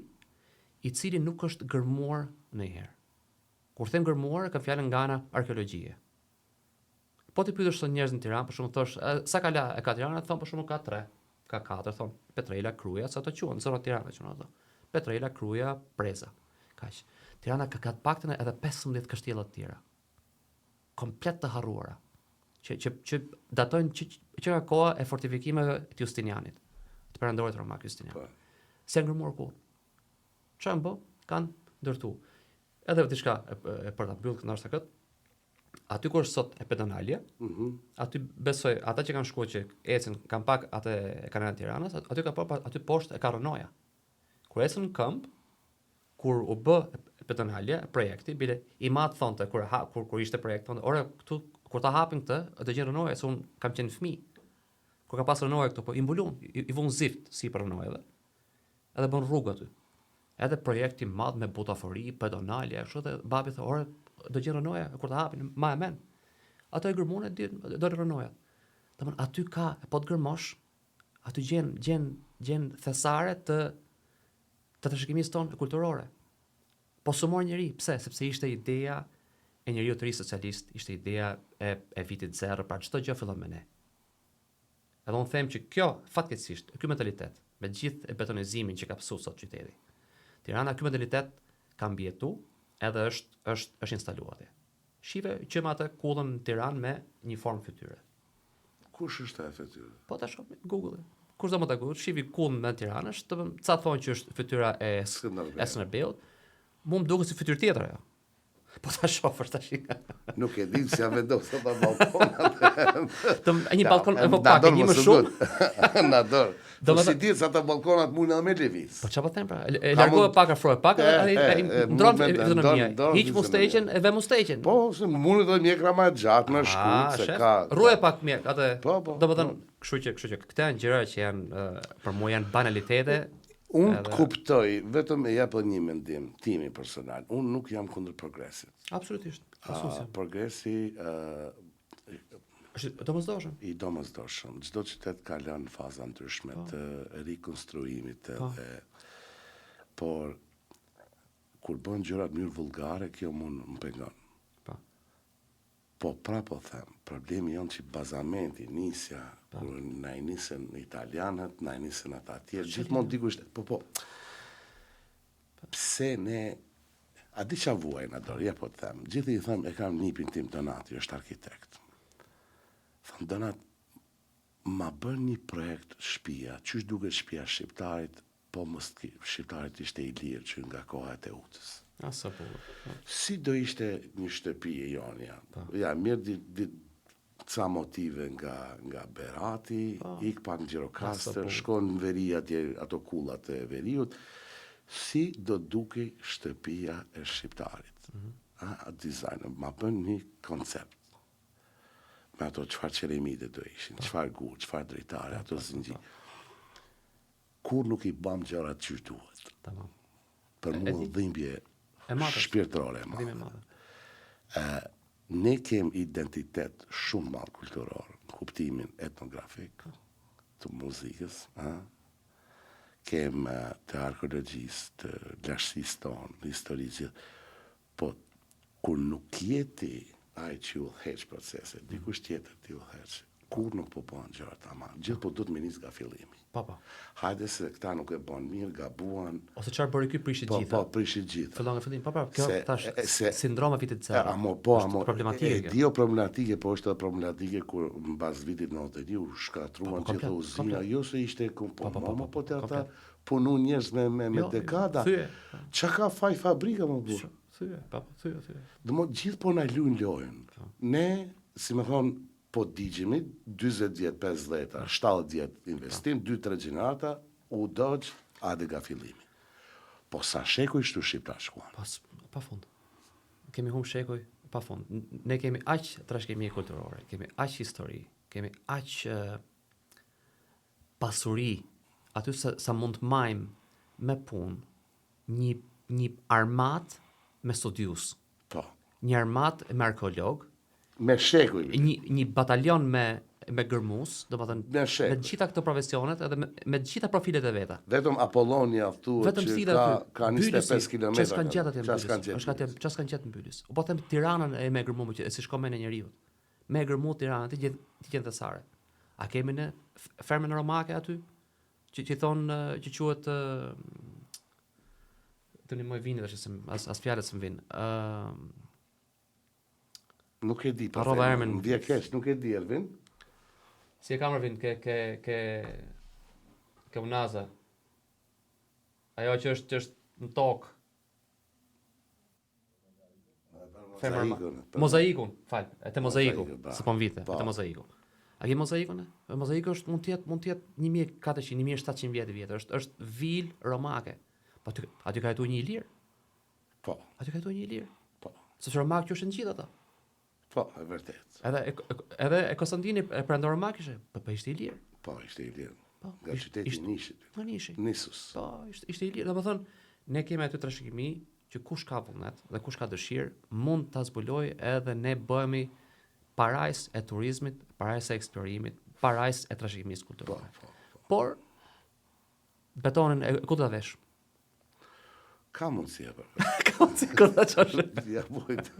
i cili nuk është gërmuar ndonjëherë. Kur them gërmuar, ka fjalën nga ana arkeologjie. Po ti pyetësh son njerëz në Tiranë, për shembull thosh, sa ka Tirana, thon për shembull ka 3, ka 4, thon Petrela, Kruja, sa ato quhen, zona Tirana quhen ato. Petrela, Kruja, Preza. Kaq. Tirana ka të paktën edhe 15 kështjella të tjera. Komplet të harruara. Që datojnë që nga koha e fortifikimeve të Justinianit. Të perandorit Romak Justinian. Po. Se ngërmuar kurrë. Çfarë bë? Kanë ndërtu. Edhe diçka e për ta mbyllë ndoshta këtë. Aty kur është sot e pedonalja, aty besoj ata që kanë shkuar që ecën kanë pak atë kanalin e Tiranës, aty ka aty poshtë e ka rënoja. Kur ecën në këmbë, kur u bë pedonalja, projekti, bile i mat thonte kur ishte projekt, thonte, "Ore, këtu kur ta hapin këtë, do gjën rënoja, se un kam qenë fëmijë. Kur ka pas rënoja këtu, po i mbulon, i vun zift si për rënojave. Edhe bën rrugë aty. Edhe projekti madh me butafori, pedonalja, kështu dhe babi thotë, "Ore, do gjën rënoja kur ta hapin, ma e men." Ato e gërmone do rënoja. Domthon aty ka, po të gërmosh, aty gjen thesare të trashëgimisë tonë kulturore. Po sumor njëri, pse? Sepse ishte ideja e njeriu të ri socialist, ishte ideja e vitit 0, pra çdo gjë fillon me ne. Edhe unë them që kjo fatkeqësisht, ky mentalitet, me gjithë e betonizimin që ka pësu sot qyteti. Tirana ky mentalitet ka mbjetu, edhe është instaluar atje. Shive që me atë kullën në Tiranë me një formë fytyre. Kush është e fytyre? Po ta shoh Google. Kush do më ta Google, shivi kullën me Tiranë, është ca thonë që është fytyra e Skënderbeut. Mu më duket si fytyrë tjetër ajo. Po ta shohësh tash. Nuk e di se ja vendos ato balkonat. Një balkon e pak, një më shumë. Na dor. Do si ditë se ato balkonat mund edhe me lëviz. Po çfarë po them pra? E largova pak afroj pak, ndron fizionomia. Hiq musteqen e ve musteqen. Po, se mund të mjekra më gjatë, më shkurt se ka. Rruaj pak mjek, atë. Domethënë, kështu që këto janë gjëra që janë për mua janë banalitete. Unë kuptoj, vetëm e jap një mendim timi personal. Unë nuk jam kundër progresit. Absolutisht. Progresi është domosdoshëm. I domosdoshëm. Çdo qytet ka lënë faza ndryshme të rikonstruimit edhe por kur bën gjërat në mënyrë vullgare, kjo mund më pengon. Po po them, problemi jonë që bazamenti, nisja, kur na i nisën italianët, na i nisën ata tjerë, gjithmonë dikush, po, pse ne, a di qa vuaj në dorë, ja po të them, gjithë i them, e kam nipin tim Donati, është arkitekt. Thëm, Donat, ma bën një projekt shtëpia, qysh duket shtëpia shqiptarit, po mos shqiptarit ishte i lirë që nga koha e Teutës. Si do ishte një shtëpi e jonja? Ja, mirë ca motive nga Berati, ik pak në Gjirokastër, shkon në veri atje, ato kullat e veriut, si do duke shtëpia e shqiptarit? Dizajnë, ma bën një koncept. Me ato qfar qeremide do ishin, qfar gur, qfar drejtare, ato zinxhi. Kur nuk i bam gjërat që duhet. Për mua dhimbje shpirtërore e madhe. Ne kem identitet shumë madh kulturor, në kuptimin etnografik të muzikës, kem të arkeologjisë, të lashësisë tonë, të historisë, po kur nuk jeti ai që udhëheq procese, dikush tjetër ti udhëheq, kur nuk po bën gjërat ama, gjithë po duhet me nis nga fillimi. Po. Hajde se këta nuk e bën mirë, gabuan. Ose çfarë bëri ky prishi gjithë. Po, prishi gjithë. Fillon nga fillimi. Po, kjo tash sindroma vitit 0. Problematike. Dio problematike, po është edhe problematike kur mbas vitit 91 u shkatruan gjithë uzina, jo se ishte komponë, po te ata punu njerëz me dekada. Çka ka faj fabrika më burr? Thye. Dëmo gjithë po na luajn lojën. Ne, si më thon, po digjemi, 20 vjet, 50, 70 vjet investim, 2-3 gjenerata, u dogj, ade nga fillimi. Po sa shekuj shtu shqiptar shkuan? Pa fund. Kemi hum shekuj, pa fund. Ne kemi aq trashëgimi kulturore, kemi aq histori, kemi aq pasuri, aty sa mund të majmë me punë një armat me studius. Po. Një armat me arkeolog, me shekuj. Një batalion me gërmus, domethënë me gjitha këto profesionet edhe me gjitha profilet e veta. Vetëm Apollonia thuhet që ka 25 km. Çfarë kanë gjetur atje në Bylës? Çfarë kanë gjetur në Bylës? Po them Tiranën e me gërmu që si shkon me në njeriu. Me gërmu Tiranën ti gjen thesare. A kemi ne fermën romake aty? Që thonë që quhet tani më vjen tash as fjalët s'm vin. Nuk e di, po nuk e di Elvin. Si e kam Ervin, ke Kaunaza. Ajo që është në tokë. Mozaikun, fal, e te mozaiku, se po vite, e te mozaiku. A ke mozaikun? Mozaiku është mund të jetë 1400, 1700 vjet, është vil romake. Po aty ka jetuar një ilir. Po. Aty ka jetuar një ilir. Po. Sepse romak që është në gjithë ato. Po, e vërtet. Edhe e Konstantini e prandor romak ishte, po ishte ilir. Po, ishte ilir. Po, nga qyteti Nishit. Po Nishi. Nisus. Po, ishte ilir. Domethënë, ne kemi aty trashëgimi që kush ka vullnet dhe kush ka dëshirë mund ta zbulojë edhe ne bëhemi parajs e turizmit, parajs e eksplorimit, parajs e trashëgimisë kulturore. Por betonin ku do ta vesh? Ka mundësi e për. Ka mundësi ku ta çosh? Ja bujt.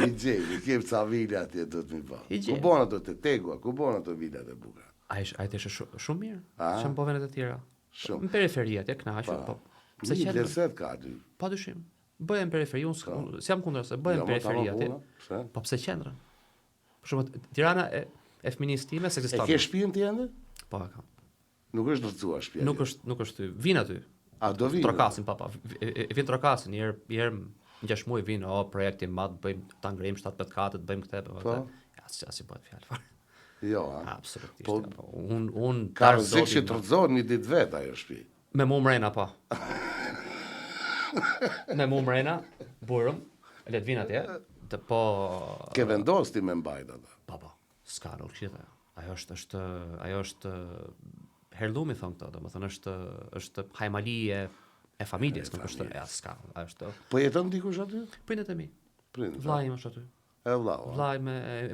I gjej, kem ca vila atje do të mi pa. I gjej. Ku bon ato te Tegua, ku bon ato vilat e bukura? Ai ishte shumë mirë. A? Çam po vendet e tjera. Shumë. Në periferi atje kënaqur, po. Pse Një qendra? lezetët ka aty. Padyshim. Bëhen periferi, unë s'jam kundër se bëhen Jo, periferi mo atje. pse? Po pse qendra? Për shembull, Tirana e fëminisë time se E ekziston. ke shtëpinë ti ende? Po e kam. Nuk është ndërtuar shtëpia. Nuk është ty. Vin aty. A do vinë? Trokasin papa. Vin trokasin një herë në 6 muaj vin, projekti i madh, bëjmë ta ngrejmë 7-8 katët, bëjmë këtë, bëjmë Po. atë. Ja, si bëhet fjalë fare. Jo, a. Absolutisht. Po, Po, un Ka rrezik që të rrëzohet një ditë vet ajo shtëpi. me mu mrena po. Me mu mrena, burëm, le të vinë atje, të po Ke vendos ti me mbajt atë. Po, s'ka nuk shite. Ajo është herllumi thon këto, domethënë është hajmali e familjes, nuk është s'ka, ajo është. Po jeton dikush aty? Prindet e mi. Prindit. Vllai im është aty. E vllau. Vllai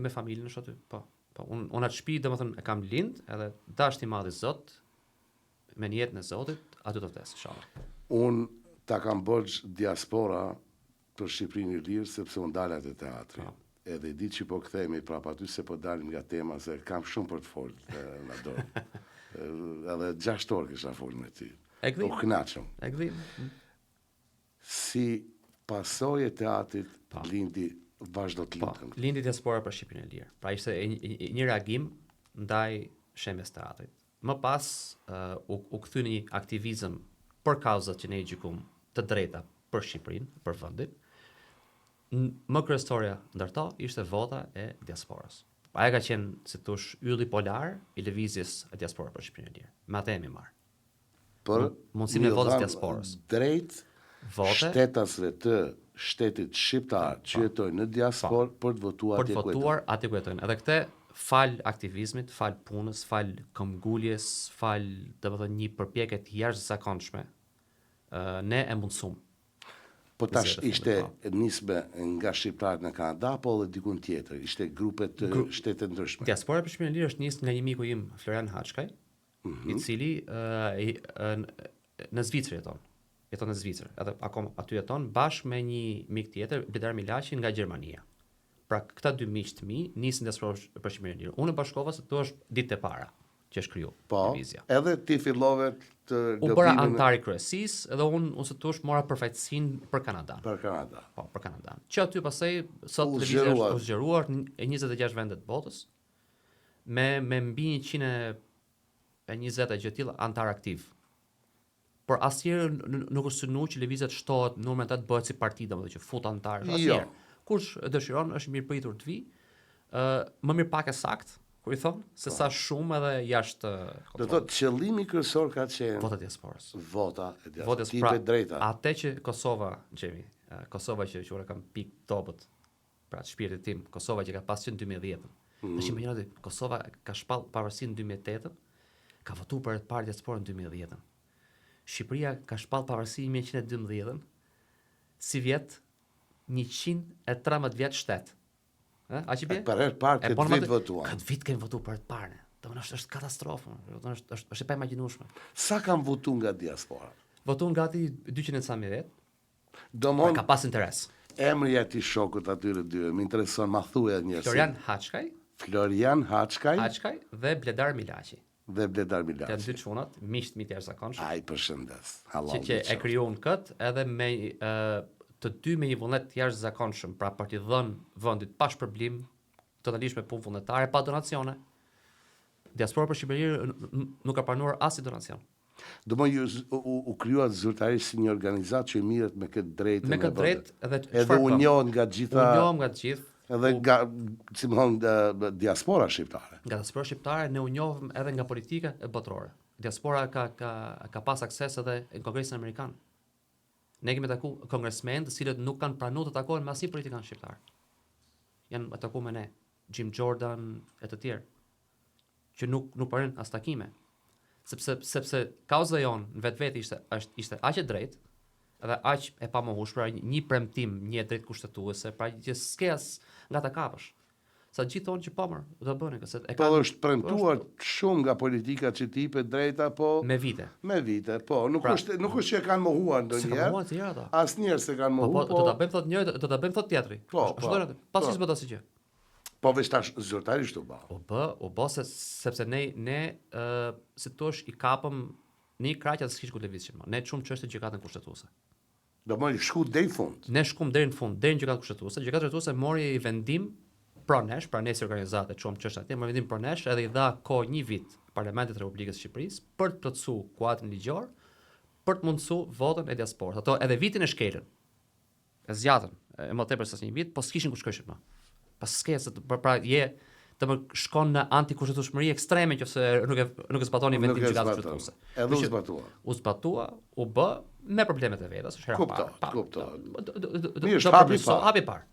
me familjen është aty. Po. Unë atë shtëpi domethënë e kam lind, edhe dashni i madh i Zot, me një jetën e Zotit, aty do vdes inshallah. Unë ta kam borx diaspora për Shqipërinë e lirë sepse unë dala te teatri. Edhe di që po kthehemi prapë aty se po dalim nga tema se kam shumë për të folë në dorë. Edhe 6 orë kisha folë me ty. E gdhim. Po kënaqem. E gdhim. Si pasojë e teatrit lindi vazhdo të Po, lindën. lindi diaspora për Shqipërinë e lirë. Pra ishte një reagim ndaj shembjes teatrit. Më pas u kthy në një aktivizëm për kauzat që ne i gjykum të drejta për Shqipërinë, për vendin. Më kryestoria ndërto ishte vota e diasporas. Aja ka qenë, si thosh, ylli polar i lëvizjes e diaspora për Shqipërinë e lirë. Me atë jemi marrë. Për mundësinë e votës diasporës. Drejt Vote shtetasve të shtetit shqiptar që jetojnë në diasporë për të votuar për të votuar aty ku jetojnë. Edhe këtë fal aktivizmit, fal punës, fal këmbguljes, fal domethënë një përpjekje të jashtëzakonshme, ne e mundsum. Po tash ishte nisme nga shqiptarët në Kanada apo edhe dikun tjetër? Ishte grupe të shtete ndryshme. Diaspora për Shqipërinë e lirë është nis nga një miku im, Florian Haçkaj, i cili në Zvicër jeton. Jeton në Zvicër, edhe akoma aty jeton bashkë me një mik tjetër, Bledar Milaçi nga Gjermania. Pra këta dy miq të mi nisin diaspora për Shqipërinë e lirë. Unë e bashkova se to është ditë e para që është kriju televizia. Edhe ti fillove të U bëra antar i kryesisë edhe unë së tush mora përfaqësinë për Kanadan. Për Kanada. Po, për Kanadan. Që aty pastaj sot televizia është u zgjeruar në 26 vende të botës me mbi 120 gjë tilla antar aktiv. Por asnjëherë nuk është synuar që lëvizja të shtohet numrin atë të bëhet si parti, domethënë që fut antarë asnjëherë. Kush dëshiron është mirë pritur të vi, më mirë pak e sakt, kur i thon, se sa shumë edhe jashtë kontrollit. Do thotë qëllimi kryesor ka qenë vota e diasporës. Vota e diasporës. Pra, drejta. atë që Kosova, gjemi, Kosova që ora kam pik topët, pra të shpirtit tim, Kosova që ka pasur në 2010. Tash imagjinoni, Kosova ka shpall pavarësinë në 2008, ka votuar për të parë diasporën në 2010. Shqipëria ka shpall pavarësinë në 1912, si vjet 113 vjet shtet. A që bie? Për herë parë këtë vit votuan. Këtë vit kemi votuar për të parën. Domethënë është katastrofë, është e pa imagjinueshme. Sa kanë votuar nga diaspora? Votuan gati 200 vet. Domthon ka pas interes. Emri i atij shokut atyre dy, më intereson, ma thuaj njerëz. Florian Haçkaj Haçkaj dhe Bledar Milaçi. Të dy çunat, miqt mi të jashtëzakonshëm. Ai përshëndes. Hallau. Që e krijuan kët edhe me të dy me një vullnet të jashtëzakonshëm, pra për t'i dhënë vendit pa shpërblim, totalisht me punë vullnetare, pa donacione. Diaspora për Shqipëri nuk ka pranuar asnjë donacion. u krijuar zyrtarisht si një organizatë që mirët me këtë drejtë. Me këtë drejtë edhe u njohën nga gjitha. U njohëm nga të gjithë. Edhe nga, si më thonë, diaspora shqiptare. Nga diaspora shqiptare ne u njohëm edhe nga politika e botërore. Diaspora ka pas akses edhe në Kongresin Amerikan. Ne kemi taku kongresmenë të cilët nuk kanë pranuar të takohen me asnjë politikan shqiptar. Janë taku me ne, Jim Jordan e të tjerë, që nuk pranojnë as takime. Sepse kauza jonë në vetvete ishte aq e drejtë, edhe aq e pamohueshme, një premtim, një drejt kushtetuese, pra që s'keas nga ta kapësh. Sa gjithë thonë që pomër, do bënin këse. Po është premtuar shumë nga politika që t'i jepet drejta, po me vite. Me vite, po. Nuk është që e kanë mohuar ndonjëherë. Asnjëherë se kanë mohuar, po. Do ta bëjmë thotë njëri, do ta bëjmë thotë tjetri. Po. Pasi s'bëhet asgjë. Po veç tash zyrtarisht u bë. U bë sepse ne si thosh i kapëm në kraqja të s'kish ku lëvizje më. Ne shumë çështje gjykatën kushtetuese. Do më shku deri në fund. Ne shkum deri në fund, deri në gjykatën kushtetuese. Gjykata kushtetuese mori vendim pranesh, pra ne si organizatë çom çështja atje, mori vendim pranesh edhe i dha kohë 1 vit Parlamentit të Republikës së Shqipërisë për të plotësuar kuadrin ligjor, për të mundsuar votën e diasporës. Ato edhe vitin e shkelën. E zgjatën, e më tepër se 1 vit, po s'kishin ku shkojshin më. Pas s'kes, pra je të më shkon në antikushtetueshmëri ekstreme nëse nuk e zbatoni vendimin e gjykatës kushtetuese. Edhe u zbatua. U zbatua, u bë me problemet e veta, është hera parë. Kuptoj. Mirë, hapi parë.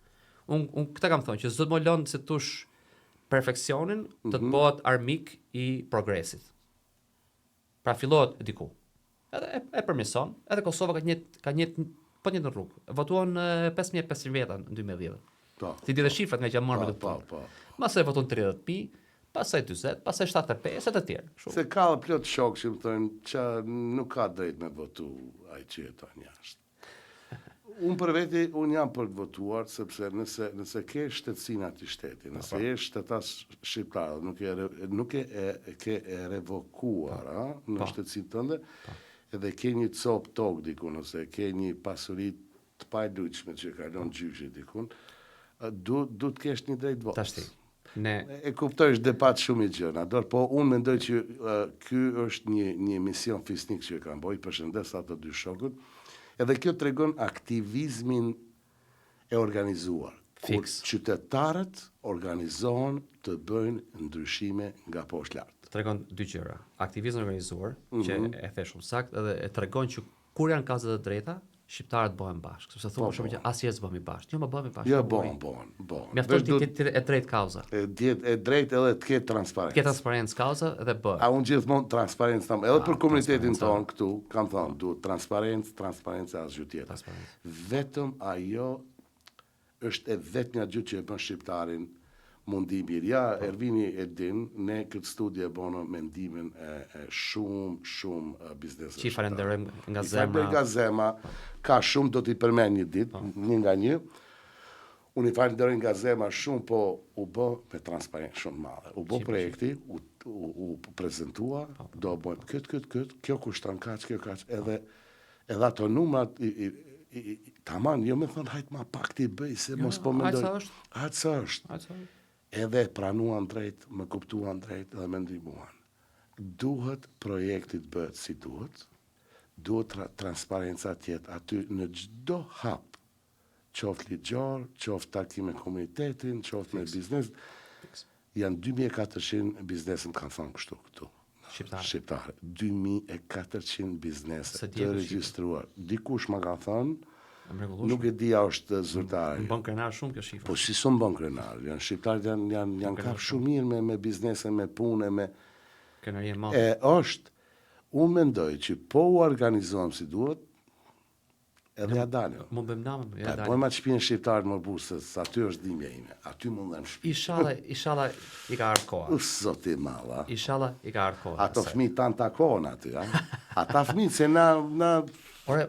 Unë këta kam thonë që s'do të më lënë se tush perfeksionin të bëhet armik i progresit. Pra fillohet diku. Edhe e përmirëson, edhe Kosova ka një në rrugë. Votuan 5500 veta në 2010. Po. Ti di dhe shifrat nga që marrë me këtë punë. Po. Masaj votuan 30.000, pasaj 40, pasaj 75, e të tjerë. Se ka plot shok që më thonë që nuk ka drejt me votu ai që jeton jashtë. Unë për veti, unë jam për të votuar, sepse nëse ke shtetësinë ati shteti, nëse je shtetas shqiptar, nuk e revokuar në shtetësinë tënde, edhe ke një copë tokë dikun, ose ke një pasurit të pajduqme që kalon gjyshi dikun, du të kesh një drejt votës. Tashti. E kuptoj është debat shumë i gjëna, po unë mendoj që ky është një mision fisnik që e kam boj, përshëndes ato dy shokët, edhe kjo tregon aktivizmin e organizuar. Fiks. Kur qytetarët organizohen të bëjnë ndryshime nga poshtë lart. Tregon dy gjëra. Aktivizmi organizuar, që e the shumë saktë, edhe e tregon që kur janë kazat e drejta, shqiptarët bëhen bashkë, sepse thonë shumë që asnjëherë s'bëhemi bashkë. Jo, më bëhemi bashkë. Jo, bëhen. Mjafton ti e drejt kauza. E drejt edhe të ketë transparencë. Ke transparencë kauza dhe bëhet. A unë gjithmonë transparencë tam, edhe për komunitetin tonë këtu, kam thënë, duhet transparencë asgjë tjetër. Vetëm ajo është e vetmja gjë që e bën shqiptarin mundi mirë. Ja, Ervini e din, ne këtë studie bono mendimin e shumë biznesë. Që i falenderojmë nga zemra. I falenderojmë nga zemra, ka shumë, do t'i përmend një ditë, një nga një. Unë i falenderoj nga zemra shumë, po u bë me transparencë shumë madhe. U bë projekti, u prezentua, do bëjmë këtë, kjo kushton kaq, kjo kaq, edhe ato numrat tamam, jo me thënë hajt ma pak t'i bëj, se mos po mendoj. Hajt sa është. Edhe pranuan drejt, më kuptuan drejt dhe më ndihmuan. Duhet projektit bëhet si duhet transparenca tjetë aty në çdo hap, qoftë ligjor, qoftë takim me komunitetin, qoftë me biznes. Janë 2400 biznesë më kanë thënë kështu këtu. Shqiptare. 2400 biznese të regjistruar. Dikush më ka thënë, nuk e dia është zyrtar. Bën krenar shumë kjo shifër. Po si son bën krenar, janë shqiptarët janë kap shumë mirë me biznese, me punë, me krenarie e madhe. Unë mendoj që po u organizohem si duhet, edhe ja dalë. Mund bëjmë namën, ja dalë. Po ma shpinë shqiptarët më burse, sa aty është dhimbja ime. Aty mund dhem shpinë. Inshallah i ka ardhur koha. Zoti i madh. Inshallah i ka ardhur koha. Ato fëmijë tan takon aty, Ata fëmijë se na Ore,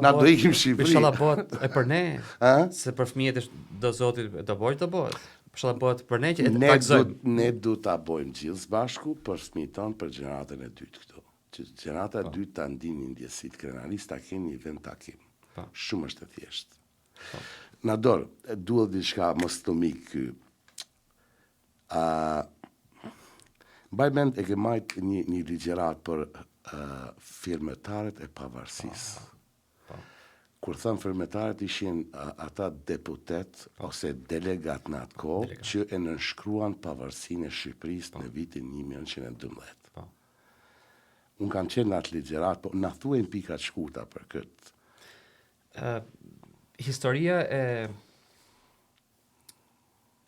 na do ikim Shqipëri. Inshallah bëhet e për ne. Se për fëmijët do Zoti do bëhet. Inshallah bëhet për ne që e takzojmë. Ne du ta bëjmë gjithë së bashku për fëmijët tonë për gjeneratën e dytë këtu. Që gjenerata e dytë ta ndini ndjesit krenarisë, ta kenë një vend takim. Shumë është e thjeshtë. Na dorë, duhet diçka mos të mik ky. Mbaj mend e ke majt një ligjerat për firmetaret e pavarësisë. Kur thëmë firmetaret ishin ata deputet ose delegat në atë kohë që e nënshkruan pavarësinë e Shqipërisë në vitin 1912. Unë kam qenë në atë ligjerat, po në thuajnë pika të shkuta për këtë. Historia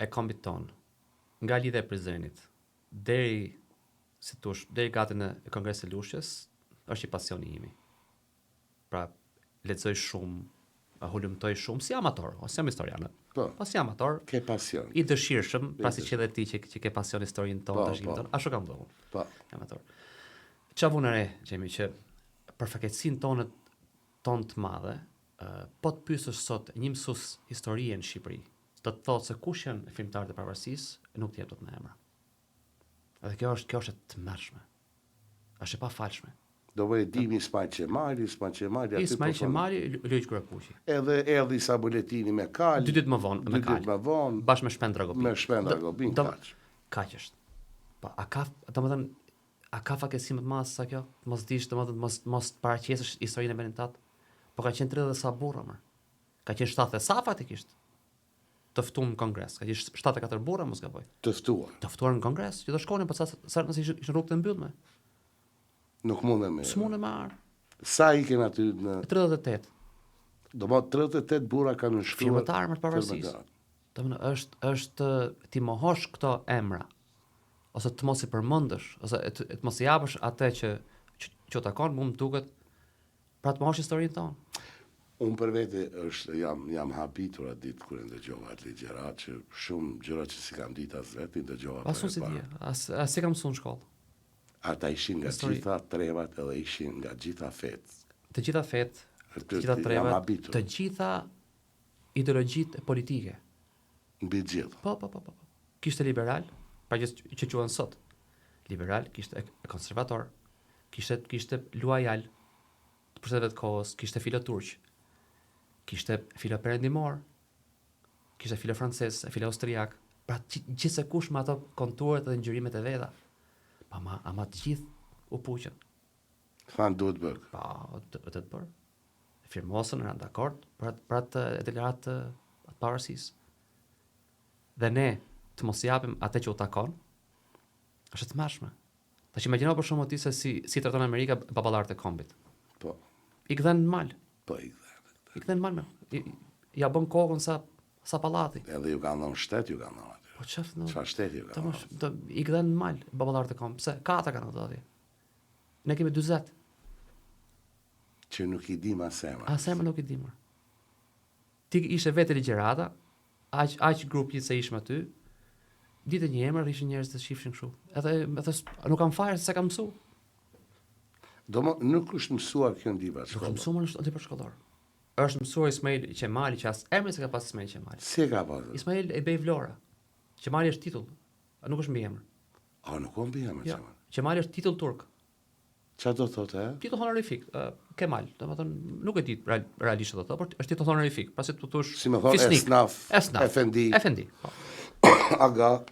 e kombit tonë, nga lidhja e Prizrenit, deri gati në Kongresin e Lushës, është i pasioni imi. Pra, lexoj shumë, hulumtoj shumë, si amator, ose jam historian. Po si amator, ke pasion. I dëshirshëm, pra si që dhe ti që ke pasion historinë tonë, dëshimin tonë, ashtu kam dhënë. Po. Amator. Qa vune re, Gjemi, që për faketësinë tonë të madhe, po të pyesësh sot një mësues historie në Shqipëri, do të thotë se kush janë filmtarët e pavarësisë, nuk të jep dot në emra. Edhe kjo është e tmerrshme. Është e pafalshme. Do vë dimi Ismail Qemali aty. Ismail Qemali, Lojq Kurakuqi. Edhe erdhi sa buletini me Kal. 2 ditë më vonë me Kal. Bashkë me Shpend Dragobin. Kaq është. Po a ka fakësi më të madhe sa kjo? Mos dish, domethënë mos paraqesësh historinë e vendit tat. Po ka qenë 30 sa burra më. Ka qenë 7 sa fatikisht. Të ftuar në kongres. Ka qenë 74 burra, mos gaboj. Të ftuar në kongres, që do shkonin po sa nëse ishin rrugët e mbyllme. Nuk mundem me. S'mundem me arë. Sa i ken aty në 38. Do më 38 burra kanë nënshkruar. Firmatarë më të pavarësisë. Domethënë është ti mohosh këto emra ose të mos i përmendësh, ose të mos i japësh atë që takon, më duket pra të mohosh historinë tonë. Unë për vete jam habitur atë ditë kur ndëgjova atë ligjerat që shumë gjëra që si kam ditë as vetë ndëgjova. Asun si dia, as e kam mësuar në shkollë. Ata ishin nga gjitha trevat edhe ishin nga gjitha fetë. Të gjitha fetë, të gjitha trevat, të gjitha ideologjitë politike. Mbi gjithë. Po. Kishte liberal, pra që quhen sot. Liberal, kishte konservator, kishte luajal, të përshtatëve të kohës, kishte filo turq, kishte filo perëndimor, kishte filo francez, filo austriak, pra gjithse kush me ato konturet dhe ngjyrimet e veta. Ama të gjithë u puqën. Thanë duhet bërë. Po, të bërë. Firmosën, në rënë dakord, për atë deklarat të pavarësisë. Dhe ne të mos japim atë që u takon, është të mëshme. Tash imagjino për shembull ti se si trajton Amerika baballarët e kombit. Po. I kthen në mal. Po i kthen në mal. Ja bën kokën sa pallati. Edhe ju kanë dhënë shtet, ju kanë dhënë. Po çfarë në? Çfarë shteti ju kanë? I kthen në mal baballarët e kombit. Pse? 4 kanë ato atje. Ne kemi 40. Që nuk i dim asemër. Asemër nuk i dim. Ti ishe vetë ligjerata, aq grup që ishim aty, ditë një emër ishin njerëz të shifshin kështu. Edhe nuk kam fare se kam mësuar. Nuk është mësuar kjo ndiva shkollore. Nuk mësuar në ndipër shkollor. Është mësuar Ismail Qemali, që as emri s'ka pas Ismail Qemali. Si ka pas? Ismail e Bej Vlora. Qemali është titull, nuk është mbiemër. Nuk është mbiemër Qemali. Qemali është titull turk. Çfarë do thotë? Titull honorifik, Kemal, domethënë nuk e di realisht do të thotë, por është titull honorifik, pasi tu thosh si më thonë Esnaf, Efendi. Aga.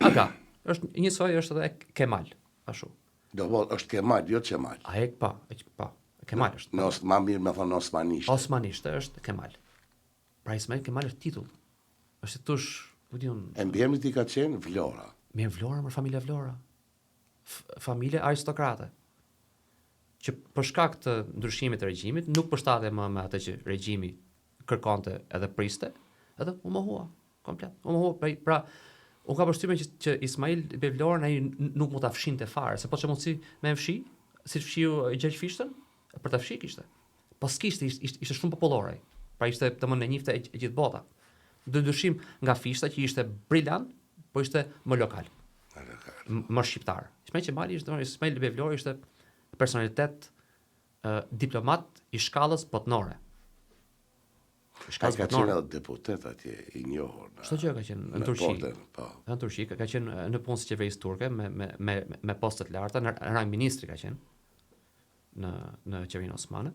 Është njësoj është edhe Kemal, ashtu. Do thotë është Kemal, jo Qemal. Po, Kemal është. Më mirë më thonë osmanisht. Osmanisht është Kemal. Pra Ismail Kemal është titull. Është thosh, u di unë. Emblemi i ka qenë Vlora. Me Vlora, me familja Vlora. Familje aristokrate. Që për shkak të ndryshimit të regjimit nuk përshtatet më me atë që regjimi kërkonte edhe priste, edhe u mohua komplet. U mohua, pra u ka përshtypjen që Ismail Bej Vlorën ai nuk mund ta fshinte fare, se po çe mundsi me fshi, si fshiu Gjergj Fishtën, për ta fshi kishte. Po s'kishte, ishte shumë popullore. Pra ishte domosdoshmë e njifte e gjithë bota. Ndryshim nga Fishta që ishte brillant, po ishte më lokal. Më shqiptar. Ismail Bej Vlorë ishte personalitet diplomat i shkallës botnore. Ka qenë edhe deputet atje i njohur. Çdo gjë ka qenë në Turqi. Në Turqi ka qenë në punë së qeverisë turke me poste të larta, në rang ministri ka qenë në qeverinë osmane.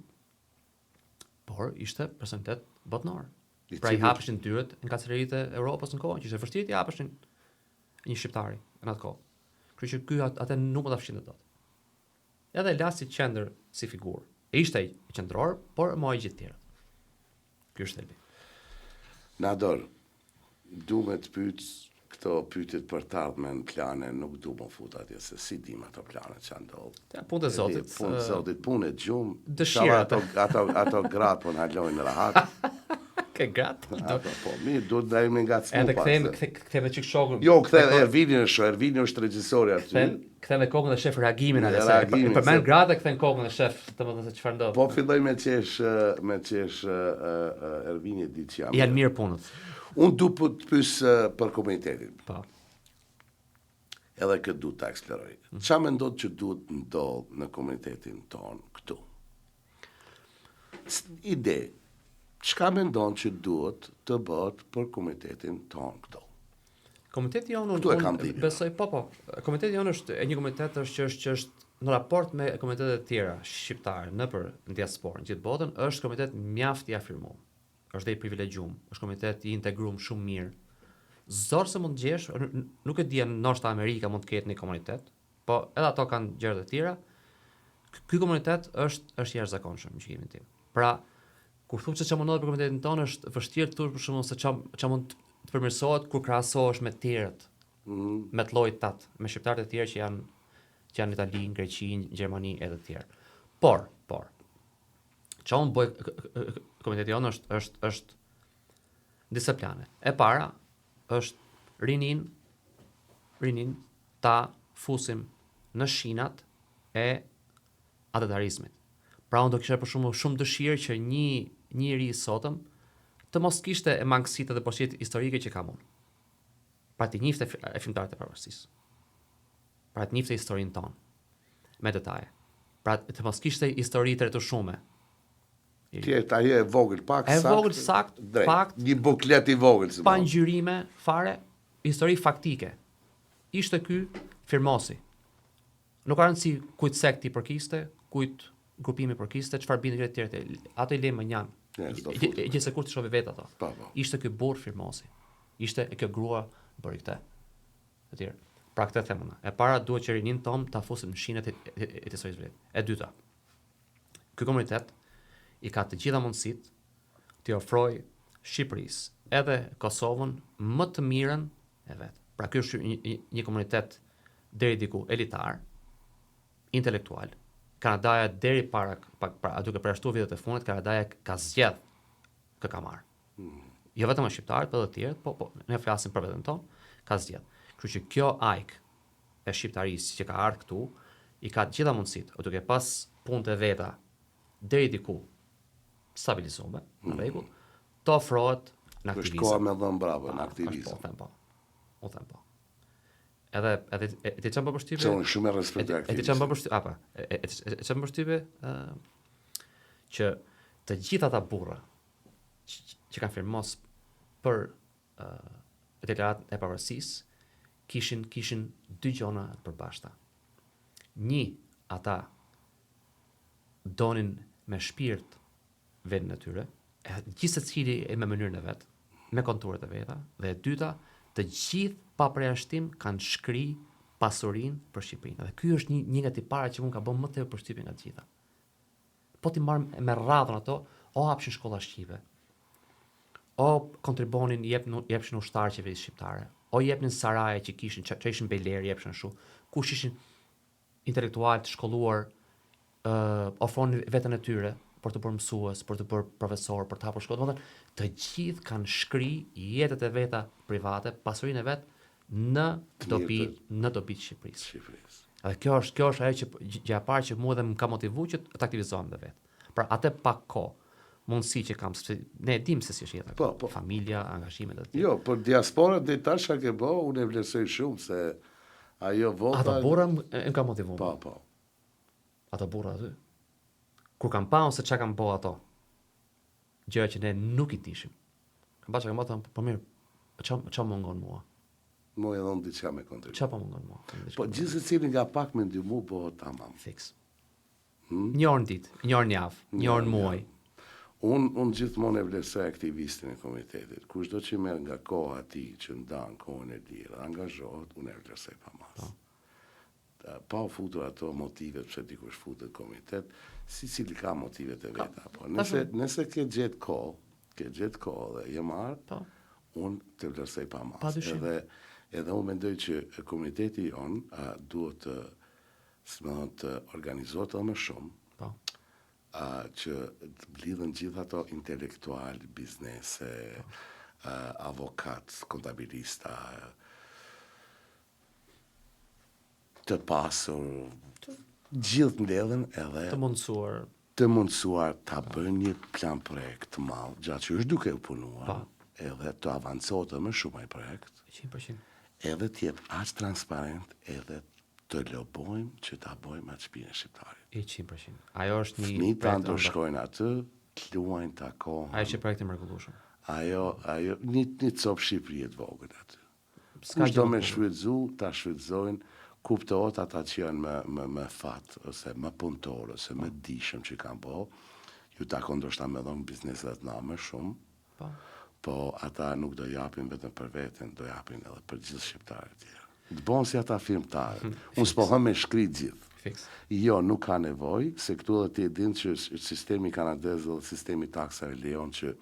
Por ishte personalitet botnor. Pra i hapeshin dyert në kancelaritë e Europës në kohën, që ishte vështirë të hapeshin një shqiptari në atë kohë. Kështu që ky atë nuk mund ta fshinte dot. edhe las si qendër si figurë. E ishte i qendror, por moj gjithë tjerët. Ky është thelbi. Nador, du me të pyet këto pyetjet për të ardhmen plane, nuk du më fut atje se si dim ato plane që ndodh. Punë e Zotit. Punë e Zotit, punë e gjumë. Dëshira. Ato gratë po na lojnë rahat. Ke gratë. Ato po, mirë, duhet ndajmë nga cmupa. Edhe kthejmë çik shokun. Jo, Ervini është regjisori aty. Kthejmë kokën dhe shef reagimin atë. Përmend gratë kthejmë kokën dhe shef, domethënë se çfarë ndodh. Po filloj me qesh Ervini di që jam. Janë mirë punët. Unë du të pyes për komunitetin. Po. Edhe këtë du të eksploroj. Qa me ndodhë që duhet ndodhë në komunitetin tonë këtu? Ide, qka me ndodhë që duhet të bëhet për komunitetin tonë këtu? Komiteti jonë, Këtu e kam dhimbje. Besoj, po. Komiteti jonë është një komitet që është në raport me komitetet tjera shqiptare nëpër në diasporën, në gjithë botën, është komitet mjaft i afirmuar. Është dhe i privilegjum, është komitet i integruar shumë mirë. Zorë se mund të gjesh, nuk e di ndoshta Amerika mund të ketë një komunitet, po edhe ato kanë gjëra të tjera. Ky komunitet është jashtëzakonshëm në gjykimin tim. Pra, kur thuhet se çfarë mund të për komunitetin tonë është vështirë të thuash për shembull se çfarë mund të përmirësohet kur krahasohesh me të tjerët, me të llojit tat, me shqiptarët e tjerë që janë në Itali, në Greqi, në Gjermani edhe të tjerë. Por çfarë unë bëj komuniteti jonë është disa plane. E para është rinin ta fusim në shinat e atetarizmit. Pra unë do kisha për shumë dëshirë që një ri sotëm të mos kishte e mangësitë dhe poshjet historike që kam unë. Pra të njifte e filmtarët e pavarësisë. Pra të njifte historinë tonë me detaje. Pra të mos kishte histori të retushume. Tjetë, ajo e vogël, pak, sakt. E vogël, sakt, fakt. Një buklet i vogël. Pa ngjyrime, fare, histori faktike. Ishte ky firmosi. Nuk ka rëndësi kujt sekti përkiste, kujt grupimi përkiste, çfarë bindë të tjerë. Ato i lejmë njan. Gjithse kur të shohë vetë ato. Ishte ky burr firmosi. Ishte kjo grua bëri këtë. Të tjerë. Pra këtë them unë. E para duhet që rinin tom ta fusim në shinat e historisë vetë. E dyta. Ky komunitet i ka të gjitha mundësitë të ofrojë Shqipërisë edhe Kosovën më të mirën e vet. Pra ky është një komunitet deri diku elitar, intelektual. Kanadaja deri para duke përjashtuar vitet e fundit, Kanadaja ka zgjedh kë ka marr. Jo vetëm shqiptarët, por edhe të tjerët, po ne flasim për veten tonë, ka zgjedh. Kështu që kjo ajk e shqiptarisë që ka ardhur këtu, i ka të gjitha mundësitë, duke pas punët e veta deri diku stabilizuar, në rregull, të ofrohet në aktivizëm. Është koha me dhënë bravo në aktivizëm. U them po. Edhe ti çam bë përshtypje. Çon shumë respektoj aktivizëm. Ti çam bë përshtypje, e çam përshtypje që të gjitha ata burra që kanë firmos për deklaratën e pavarësisë kishin dy gjona të përbashkëta. Një, ata donin me shpirt vetën e tyre, gjithë secili me mënyrën e vet, me konturet e veta, dhe e dyta, të gjithë pa përjashtim kanë shkri pasurinë për Shqipërinë. Dhe ky është një nga tipara që mund ka bën më të përshtypje nga të gjitha. Po ti marr me radhën ato, o hapshin shkolla shqipe, o kontribonin jepshin ushtar qeverisë shqiptare, o jepnin saraje që ishin bejlerë, jepshin ashtu, kush ishin intelektual të shkolluar, ofronin veten e tyre për të bërë mësues, për të bërë profesor, për të hapur shkollë. Domethënë, të gjithë kanë shkri jetët e veta private, pasurinë e vet në dobi të Shqipërisë. Dhe kjo është ajo që gjëja e parë që mua dhe më ka motivuar që të aktivizohem dhe vet. Pra atë pak kohë, mundësi që kam, ne e dim se si është jeta. Po. Familja, angazhimet e tjera. Jo, por diaspora deri tash ka bë, unë e vlerësoj shumë se ajo vota. Ato burra më ka motivuar. Po. Ato burra aty. Kur kam pa se çka kanë bëu ato, gjëra që ne nuk i dishim. Kam thënë, po mirë, ç'a mungon mua? Mua edhe unë diçka me kontribut. Ç'a po mungon mua? Po gjithë secili nga pak me ndihmu po tamam. Fix. Një orë në ditë, një orë në javë, një orë në muaj. Unë gjithmonë e vlerësoj aktivistin e komunitetit. Kushdo që merr nga koha e tij që ndan kohën e lirë, angazhohet, unë e vlerësoj pa mas. pa u futur ato motivet pse dikush futet komitet, cili ka motivet e veta. Po, nëse ke gjetë kohë dhe je marrë, unë të vlerësoj pa mas. Edhe unë mendoj që komuniteti jonë duhet të organizohet edhe më shumë, që të blidhen gjithë ato intelektual, biznese, avokat, kontabilista, të pasur, gjithë mbledhen edhe të mundësuar ta bëjnë një plan projekt të madh, gjatë që është duke u punuar, edhe të avancohet më shumë ai projekt. 100%. Edhe të jetë aq transparent, edhe të lobojmë që ta bëjmë atë shtëpinë e shqiptarit. 100%. Ajo është një fëmijët tanë të shkojnë aty, të luajnë takohen. Ajo është projekt i mrekullueshëm. Ajo një copë Shqipëri të vogël aty. Kush do me shfrytëzu, ta shfrytëzojnë, kuptohet ata që janë më fat, ose më punëtor, ose më dishëm që kanë po, ju takon ndoshta me dhonë bizneset na më shumë, po ata nuk do japin vetëm për veten, do japin edhe për gjithë shqiptarët tjerë. Të bon si ata filmtarët. Unë s'po hëm me shkrit gjithë. Jo, nuk ka nevoj, se këtu edhe ti e din që sistemi kanadez dhe sistemi taksa e lejon që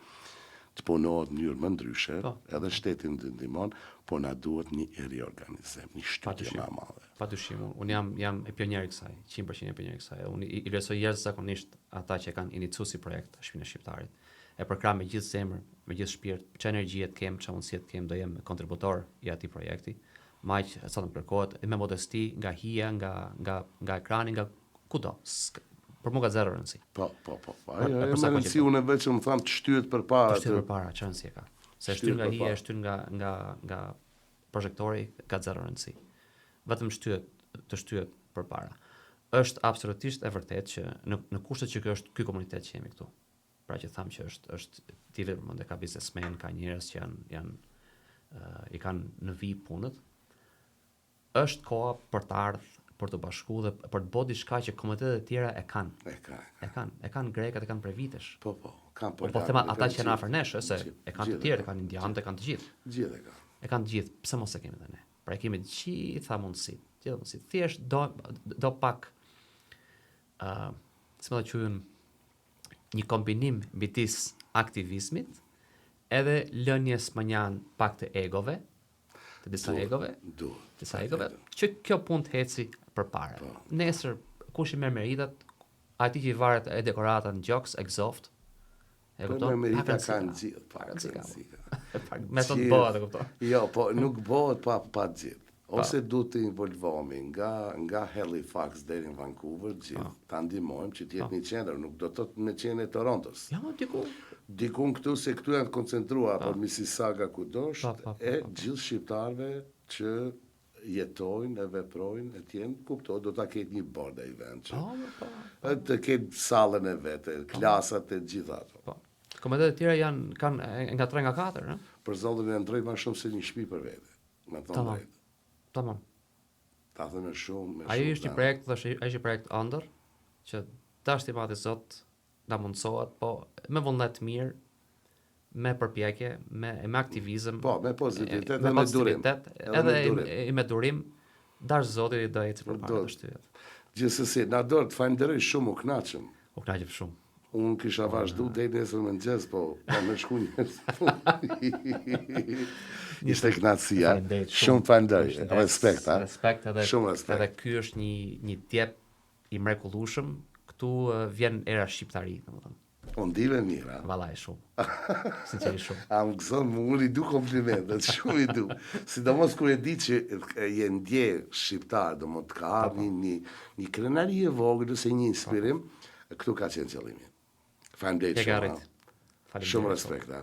të punohet në njërë më ndryshe, edhe shtetin të ndihmon, po na duhet një riorganizim, një shtytje më e madhe. Padyshim, unë jam e pioneri kësaj, 100% e pioneri kësaj. Unë i lësoj jashtëzakonisht ata që kanë iniciuar si projekt Shtëpinë e Shqiptarit. E përkrah me gjithë zemër, me gjithë shpirt, çfarë energjie të kem, çfarë mundësie të kem, do jem kontributor i atij projekti. Maq sa të më kërkohet, me modesti, nga hija, nga ekrani, nga kudo. Për mua ka zero rëndësi. Po. Ajo me rëndësi unë veç më tham të shtyhet përpara. Të shtyhet përpara, çfarë rëndësi ka? Se shtyhet nga hija, shtyhet nga projektori, ka zero rëndësi. Vetëm të shtyhet përpara. Është absolutisht e vërtetë që në kushtet që ky është ky komunitet që jemi këtu. Pra që tham që është ti vetëm ka biznesmen, ka njerëz që i kanë në vijë punët. Është koha për të ardhur, për të bashkuar dhe për të bërë diçka që komunitetet e tjera e kanë. E kanë grekët, e kanë prej vitesh. Po, kanë po thema ata që janë afër nesh, se e kanë të tjerë, e kanë indianët, e kanë të gjithë. Gjithë e kanë. E kanë të gjithë, pse mos e kemi edhe ne? Pra e kemi të gjitha mundësitë. Thjesht do pak si më ta quajmë një kombinim midis aktivizmit edhe lënies manjan pak të egove, të disa egove, që kjo punë të heci përpara. Nesër kush i merr meritat, ati që i varet e dekorata në gjoks, exhaust, e kupton? Merita kanë gjithë, me të bëhet, e kupton? Jo, po nuk bëhet pa gjithë. Ose du të involvohemi nga Halifax deri në Vancouver, gjithë, ta ndihmojmë që të jetë një qendër, nuk do të thotë në qendër e Torontos. Ja, Dikun këtu, se këtu janë koncentruar për Mississauga kudosh, e gjithë shqiptarëve që jetojnë e veprojnë e tjenë, kuptohet, do ta ketë një board event që të ketë sallën e vete, klasat e gjitha ato. Komunitetet e tjera kanë nga 3 nga 4, për zotin e ndroj më shumë se një shtëpi për vete. Me thonë drejtë. Tamam. Ta thënë shumë. Ai është një projekt, ai është një projekt ëndër që tash ti madhi Zot na mundsohet, po me vullnet mirë, me përpjekje, me aktivizëm, me pozitivitet dhe me durim. Edhe me durim, dash Zoti do ecë përpara të shtyhet. Gjithsesi, na do të falenderoj shumë, u kënaqëm. U kënaqem shumë. Unë kisha vazhdu deri nesër mëngjes, po më shkuj. Ishte kënaqësia. Shumë falenderoj. Respekt, ha. Respekt edhe. Shumë respekt. Edhe ky është një djep i mrekullueshëm. Këtu vjen era shqiptari, domethënë. Po ndile mirë, ha. Vallai shumë. Sinqerisht shumë. A më gëzon, unë i du komplimentet, shumë i du. Sidomos kur e di që je ndje shqiptar, do më të ka ardhur një krenari e vogël ose një inspirim, këtu ka qenë qëllimi. Falenderoj shumë. Shumë respekt, ha.